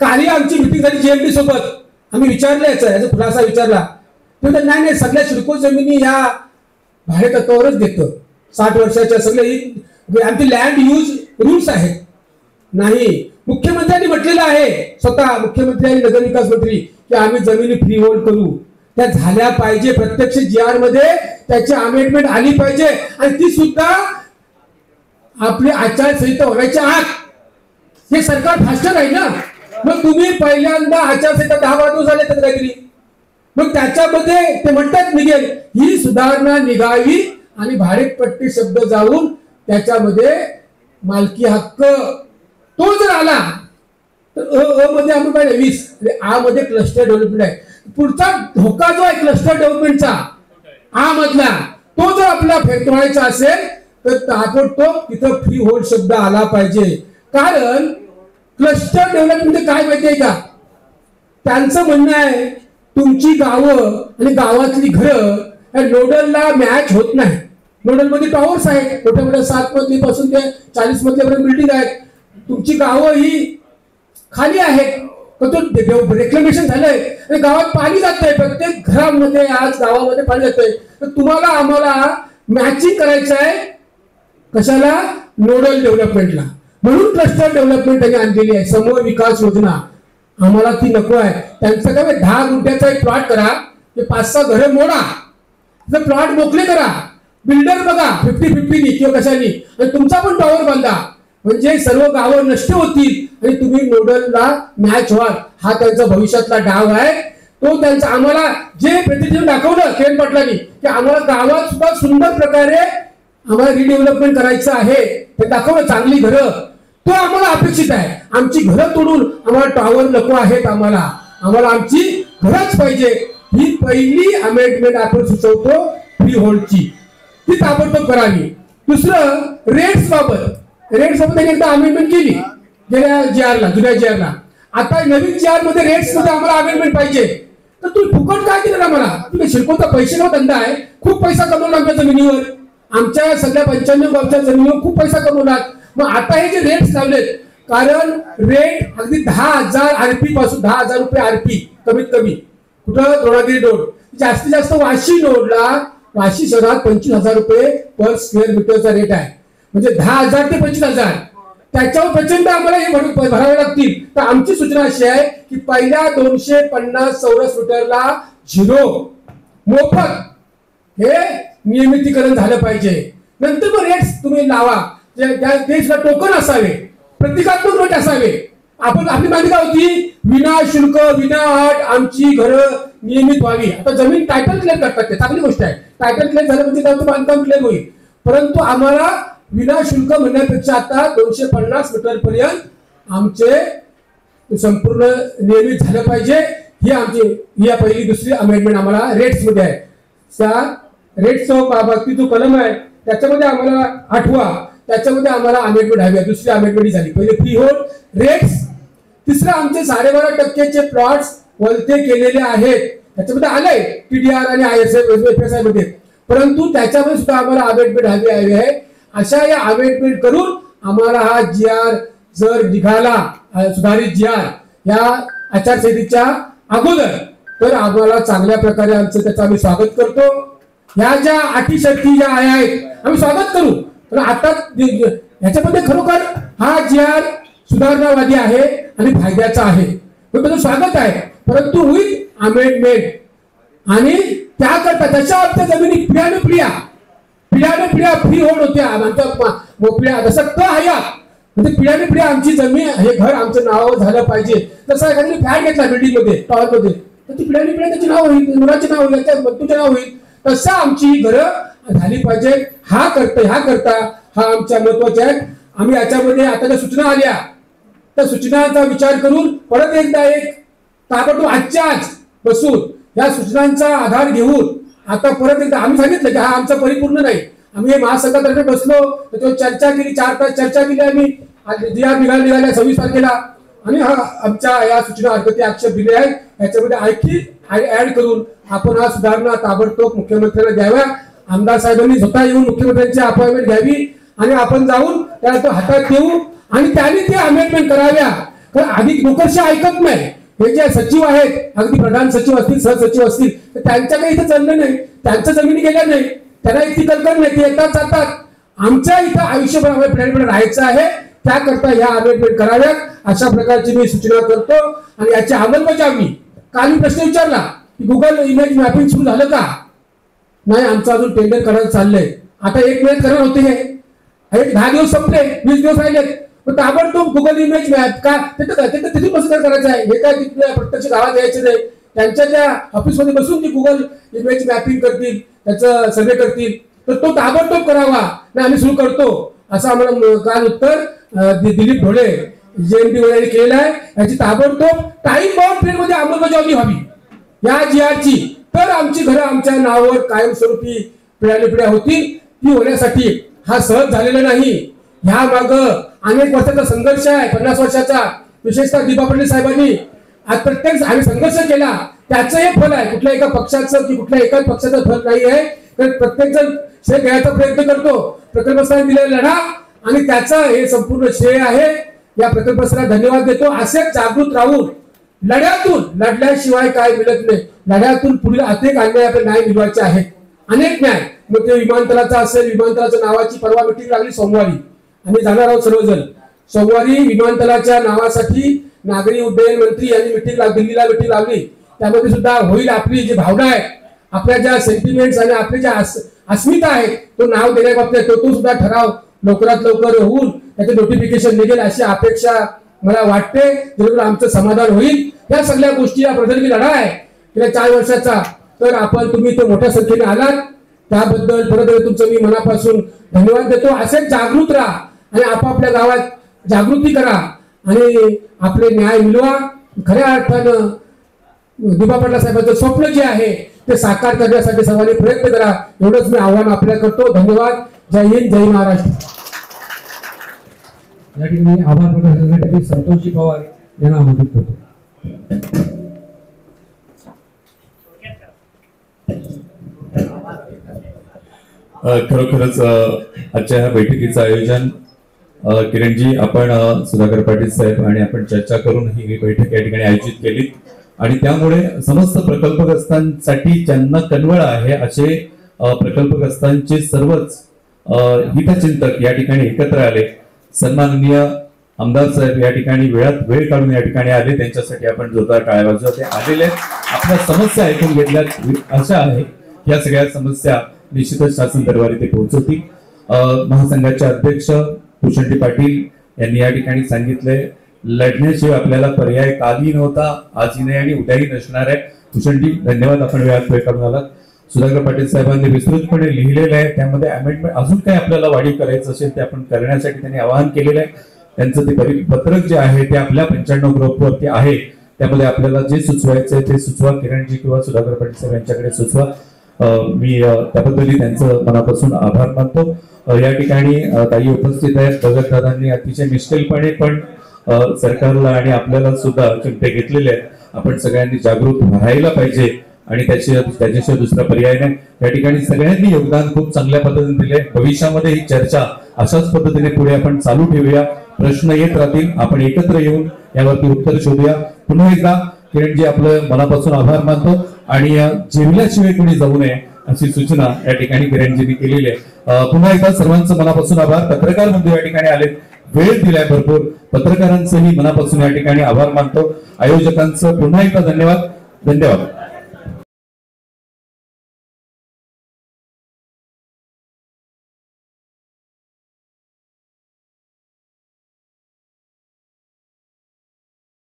कालही आमची मिटिंग झाली GMD सोबत, आम्ही विचारलं याचा खुलासा विचारला. ते नाही सगळ्या सिडको जमिनी या भाडे तत्वावरच देतो, 60 वर्षाच्या सगळे आमची लँड यूज रूल्स आहेत. नाही, मुख्यमंत्र्यांनी म्हटलेलं आहे, स्वतः मुख्यमंत्री आणि नगरविकास मंत्री, की आम्ही जमिनी फ्री होल्ड करू. त्या झाल्या पाहिजे, प्रत्यक्ष GR मध्ये त्याची अमेंडमेंट आली पाहिजे आणि ती सुद्धा आपली आचारसंहिता होण्याच्या आत. हे सरकार फास्टर आहे ना. मग तुम्ही पहिल्यांदा आचारसंहिता 10 दिवस झाले तर काहीतरी, मग त्याच्यामध्ये ते म्हणतात निघेल, ही सुधारणा निघावी आणि भाडेपट्टी शब्द जाऊन त्याच्यामध्ये मालकी हक्क तो जर आला तर मध्ये आपण पाहिजे 20 आणि आ मध्ये क्लस्टर डेव्हलपमेंट आहे. पुढचा धोका जो आहे क्लस्टर डेव्हलपमेंटचा आ मधला, तो जर आपला फेकवायचा असेल तर ताबडतोब तिथं फ्री होल्ड शब्द आला पाहिजे. कारण क्लस्टर डेव्हलपमेंट काय माहितीये का, त्यांचं म्हणणं आहे तुमची गावं आणि गावातली घरं नोडलला मॅच होत नाही. नोडल मध्ये टॉवर्स आहेत, मोठ्या मोठ्या 7 मजली पासून ते 40 मजल्यापर्यंत बिल्डिंग आहेत. तुमची गावं ही खाली आहेत, रेक्लेमेशन झालंय आणि गावात पाणी जातंय, प्रत्येक घरामध्ये आज गावामध्ये पाणी जातंय. तर तुम्हाला आम्हाला मॅचिंग करायचं आहे कशाला, नोडल डेव्हलपमेंटला. म्हणून क्लस्टर डेव्हलपमेंट त्यांनी आणलेली आहे, समूह विकास योजना. आम्हाला ती नको आहे. त्यांचं काय 10 गुंठ्याचा एक प्लॉट करा, ते 5-6 घरं मोडा, प्लॉट मोकळे करा, बिल्डर बघा 50-50 किंवा कशानी, आणि तुमचा पण टॉवर बांधा. म्हणजे सर्व गावं नष्ट होतील आणि तुम्ही नोडलला मॅच व्हाल. हा त्यांचा भविष्यातला डाव आहे. तो त्यांचा आम्हाला जे प्रतिनिधी दाखवलं किरण पाटलांनी की आम्हाला गावात सुद्धा सुंदर प्रकारे आम्हाला रिडेव्हलपमेंट करायचं आहे ते दाखवलं. चांगली घरं तो आम्हाला अपेक्षित आहे. आमची घरं तोडून आम्हाला टॉवर नको आहेत. आम्हाला आमची घरच पाहिजे. ही पहिली अमेंडमेंट आपण सुचवतो फ्री होल्डची, ती ताबडतोब करावी. दुसरं रेट्स बाबत एकदा अमेंडमेंट केली गेल्या जीआरला, जुन्या जीआरला. आता नवीन जीआर मध्ये रेट्स मध्ये आम्हाला अमेंडमेंट पाहिजे. तर तुम्ही फुकट काय केलं आम्हाला? तुम्ही शिरकोचा पैशाचा धंदा आहे. खूप पैसा कमवला आमच्या जमिनीवर, आमच्या सगळ्या 95 गावच्या जमिनीवर खूप पैसा कमवलात. मग आता हे जे रेट्स लावलेत, कारण रेट अगदी 10,000 आरपी पासून 10,000 रुपये आरपी कमीत कमी कुठं द्रोणागिरी नोड, जास्तीत जास्त वाशी नोडला वाशी शहरात 25,000 रुपये पर स्क्वेअर मीटरचा रेट आहे. म्हणजे 10,000 ते 25,000 त्याच्यावर प्रचंड आम्हाला हे भरावे लागतील. तर आमची सूचना अशी आहे की पहिल्या 250 चौरस मीटरला 0 मोफत हे नियमितीकरण झालं पाहिजे. नंतर मग रेट्स तुम्ही लावा. टोकन असावे, प्रतिकात्मक रेट असावे. आपली मागणी होती विना शुल्क विना अट आमची घरं नियमित व्हावी. आता जमीन टायटल क्लेम करतात ते चांगली गोष्ट आहे. टायटल क्लेम झालं म्हणजे त्यांचं बांधकाम क्लेम होईल. परंतु आम्हाला विना शुल्क म्हणण्यापेक्षा आता 250 मीटर पर्यंत आमचे संपूर्ण नियमित झालं पाहिजे. ही आमची या पहिली दुसरी अमेंडमेंट आम्हाला रेट्स मध्ये आहे. त्या रेट्सचा बाबतीत जो कलम आहे त्याच्यामध्ये आम्हाला आठवा, त्याच्यामध्ये आम्हाला अमेंडमेंट हवी आहे. दुसरी अमेंडमेंट झाली. पहिले फ्री होल्ड रेट्स. तिसरं आमचे 12.5% प्लॉट्स वलते केलेले आहेत. त्याच्यामध्ये आलंय टीडीआर आणि ISF मध्ये, परंतु त्याच्यामध्ये सुद्धा आम्हाला अमेंडमेंट हवी आहे. अशा या अमेंडमेंट करून आम्हाला हा जीआर जर निघाला सुधारित जीआर या आचारसंहितेच्या अगोदर तर आम्हाला चांगल्या प्रकारे त्याचं आम्ही स्वागत करतो. ह्या ज्या अटी शर्ती ज्या आहेत आम्ही स्वागत करू. पण आता ह्याच्यामध्ये खरोखर हा जीआर सुधारणावादी आहे आणि फायद्याचा आहे. त्याचं स्वागत आहे. परंतु होईल अमेंडमेंट आणि त्याकरता त्याच्या अर्थ जमिनी पिढ्याने पिढ्या फ्री होल्ड होत्या. आमच्या जसं म्हणजे पिढ्याने पिढ्या आमची जमीन हे घर आमचं नाव झालं पाहिजे. तसं एखाद्याने फ्लॅट घेतला बिल्डिंग मध्ये टॉवर मध्ये तर ती पिढ्याने पिढ्या त्याचे नाव होईल, मुलाचे नाव होईल, त्या बंधूचे नाव होईल. तसं आमची घरं झाली पाहिजे. हा करता हा आमच्या महत्वाचे आहे. आम्ही याच्यामध्ये आता ज्या सूचना आल्या त्या सूचनांचा विचार करून परत एकदा एक ताबडतोब आजच्या आज बसून या सूचनांचा आधार घेऊन आता परत एकदा आम्ही सांगितलं की हा आमचा परिपूर्ण नाही. आम्ही महासंघातर्फे बसलो त्याच्यावर चर्चा केली, 4 तास चर्चा केली आम्ही. जीआर निघाल्या 26 तारखेला आणि हा आमच्या या सूचना हरकती आक्षेप दिले आहेत. याच्यामध्ये आणखी ऍड करून आपण हा सुधारणा ताबडतोब मुख्यमंत्र्यांना द्याव्या. आमदार साहेबांनी स्वतः येऊन मुख्यमंत्र्यांची अपॉइंटमेंट घ्यावी आणि आपण जाऊन त्याला तो हातात देऊ आणि त्यांनी ते अमेंडमेंट कराव्या. कारण अधिक नोकरशा ऐकत नाही. हे जे सचिव आहेत अगदी प्रधान सचिव असतील सहसचिव असतील तर त्यांच्या काही इथं चाललं नाही, त्यांच्या जमिनी गेल्या नाही, त्यांना इतकी कल्पना नाही, ते येतात जातात. आमच्या इथं आयुष्यभर आम्हाला राहायचं आहे. त्याकरता ह्या अमेंडमेंट कराव्यात अशा प्रकारची मी सूचना करतो. आणि याची अंमलबजावणी काल मी प्रश्न विचारला की गुगल इमेज मॅपिंग सुरू झालं का? नाही, आमचं अजून टेंडर करायला चाललंय. आता 1 महिन्यात करणार होते हे 10 दिवस संपले, 20 दिवस राहिलेत. ताबडतोब गुगल इमेज मॅप का तिथून कसं करायचं आहे? हे काय तिथल्या प्रत्यक्ष गावात यायचं नाही. त्यांच्या त्या ऑफिसमध्ये बसून ती गुगल इमेज मॅपिंग करतील, त्याचं सर्वे करतील. तर तो ताबडतोब करावा. नाही आम्ही सुरू करतो असं आम्हाला काल उत्तर दिलीप ढोळे JMD वगैरे केलेलं आहे. याची ताबडतोब टाइम बाउंड पिरियड मध्ये अंमलबजावणी व्हावी या जीआरची. तर आमची घरं आमच्या नावावर कायमस्वरूपी पिढ्या होतील. ती होण्यासाठी हा सहज झालेला नाही. ह्या माग अनेक वर्षाचा संघर्ष आहे, 50 वर्षाचा. विशेषतः दिबा पडले साहेबांनी आज प्रत्येक आम्ही संघर्ष केला त्याचं हे फल आहे. कुठल्या एका पक्षाचं की कुठल्या एकाच पक्षाचं फल नाही आहे. तर प्रत्येक जण श्रेय घ्यायचा प्रयत्न करतो. प्रकल्पस्थाने दिलेला लढा आणि त्याचं हे संपूर्ण श्रेय आहे. या प्रकल्पस्थाला धन्यवाद देतो. असेच जागृत राहून लढल्याशिवाय काय मिळत नाही. लढ्यातून पुढील अनेक अन्याय आपले न्याय मिळवायचे आहेत. अनेक न्याय. मग ते विमानतळाचा असेल, विमानतळाच्या नावाची परवा मिटिंग लागली सोमवारी. आम्ही जाणार आहोत सर्वजण. सोमवारी विमानतळाच्या नावासाठी नागरी उड्डयन मंत्री यांनी दिल्लीला मिटिंग लावली. त्यामध्ये सुद्धा होईल आपली जी भावना आहे, आपल्या ज्या सेंटिमेंट्स आणि आपली ज्या अस्मिता आहे तो नाव देण्याबाबतीत तो सुद्धा ठराव लवकरात लवकर होऊन त्याचं नोटिफिकेशन निघेल अशी अपेक्षा मला वाटते, जेणेकरून आमचं समाधान होईल. या सगळ्या गोष्टी या प्रदर्गी लढा आहे गेल्या 4 वर्षाचा. तर तुम्ही तो मोठ्या संख्येने आलात त्याबद्दल परत तुमचं मी मनापासून धन्यवाद देतो. असेच जागृत राहा आणि आपापल्या गावात जागृती करा आणि आपले न्याय मिळवा. खऱ्या अर्थानं दिबा पाटील साहेबांचं स्वप्न जे आहे ते साकार करण्यासाठी सर्वांनी प्रयत्न करा, एवढंच मी आव्हान आपल्याला करतो. धन्यवाद. जय हिंद, जय महाराष्ट्र. या ठिकाणी आभार प्रकट करण्यासाठी संतोषजी पवार यांना आमंत्रित करतो. खरोखरच आजच्या ह्या बैठकीचं आयोजन किरणजी आपण सुधाकर पाटील साहेब आणि आपण चर्चा करून ही बैठक या ठिकाणी आयोजित केली आणि त्यामुळे समस्त प्रकल्पग्रस्तांसाठी ज्यांना कन्वळ आहे असे प्रकल्पग्रस्तांचे सर्वच हितचिंतक या ठिकाणी एकत्र आले. सन्माननीय आमदार साहेब या ठिकाणी वेळात वेळ काढून या ठिकाणी आले, त्यांच्यासाठी आपण जोरदार टाळ्या वाजवा. ते आलेले आपल्या समस्या ऐकून घेतल्या अशा आहे या सगळ्या समस्या निश्चितच शासन दरबारी ते पोहोचवतील. महासंघाचे अध्यक्ष भूषणजी पाटील यांनी या ठिकाणी सांगितले लढण्याशिवाय आपल्याला पर्याय कालही नव्हता, आजही नाही आणि उद्याही नसणार आहे. भूषणजी धन्यवाद, आपण वेळात वेळ काढून आलात. सुधाकर पाटील साहेबांनी विस्तृतपणे लिहिलेलं आहे, त्यामध्ये अमेंडमेंट अजून काही आपल्याला वाढीव करायचं असेल ते आपण करण्यासाठी त्यांनी आवाहन केलेलं आहे. त्यांचं ते परिपत्रक जे आहे ते आपल्या 95 ग्रुपवरती आहे, त्यामध्ये आपल्याला जे सुचवायचं आहे ते सुचवा. किरणजी किंवा सुधाकर पाटील साहेब यांच्याकडे सुचवा. मी त्याबद्दलही त्यांचं मनापासून आभार मानतो. या ठिकाणी ताई उपस्थित आहेत. भगत दादांनी अतिशय निष्ठेपणे पण सरकारला आणि आपल्याला सुद्धा चिमटे घेतलेले आहेत. आपण सगळ्यांनी जागृत राहायला पाहिजे आणि त्याच्याशिवाय दुसरा पर्याय नाही. या ठिकाणी सगळ्यांनी योगदान खूप चांगल्या पद्धतीने दिले. भविष्यामध्ये ही चर्चा अशाच पद्धतीने पुढे आपण चालू ठेवूया. प्रश्न येत राहतील, आपण एकत्र येऊन यावरती उत्तर शोधूया. पुन्हा एकदा किरणजी आपलं मनापासून आभार मानतो आणि जेवल्याशिवाय कोणी जाऊ नये अशी सूचना या ठिकाणी किरणजींनी केलेली आहे. पुन्हा एकदा सर्वांचं मनापासून आभार. पत्रकार बंधू या ठिकाणी आले, वेळ दिलाय भरपूर, पत्रकारांचंही मनापासून या ठिकाणी आभार मानतो. आयोजकांचं पुन्हा एकदा धन्यवाद.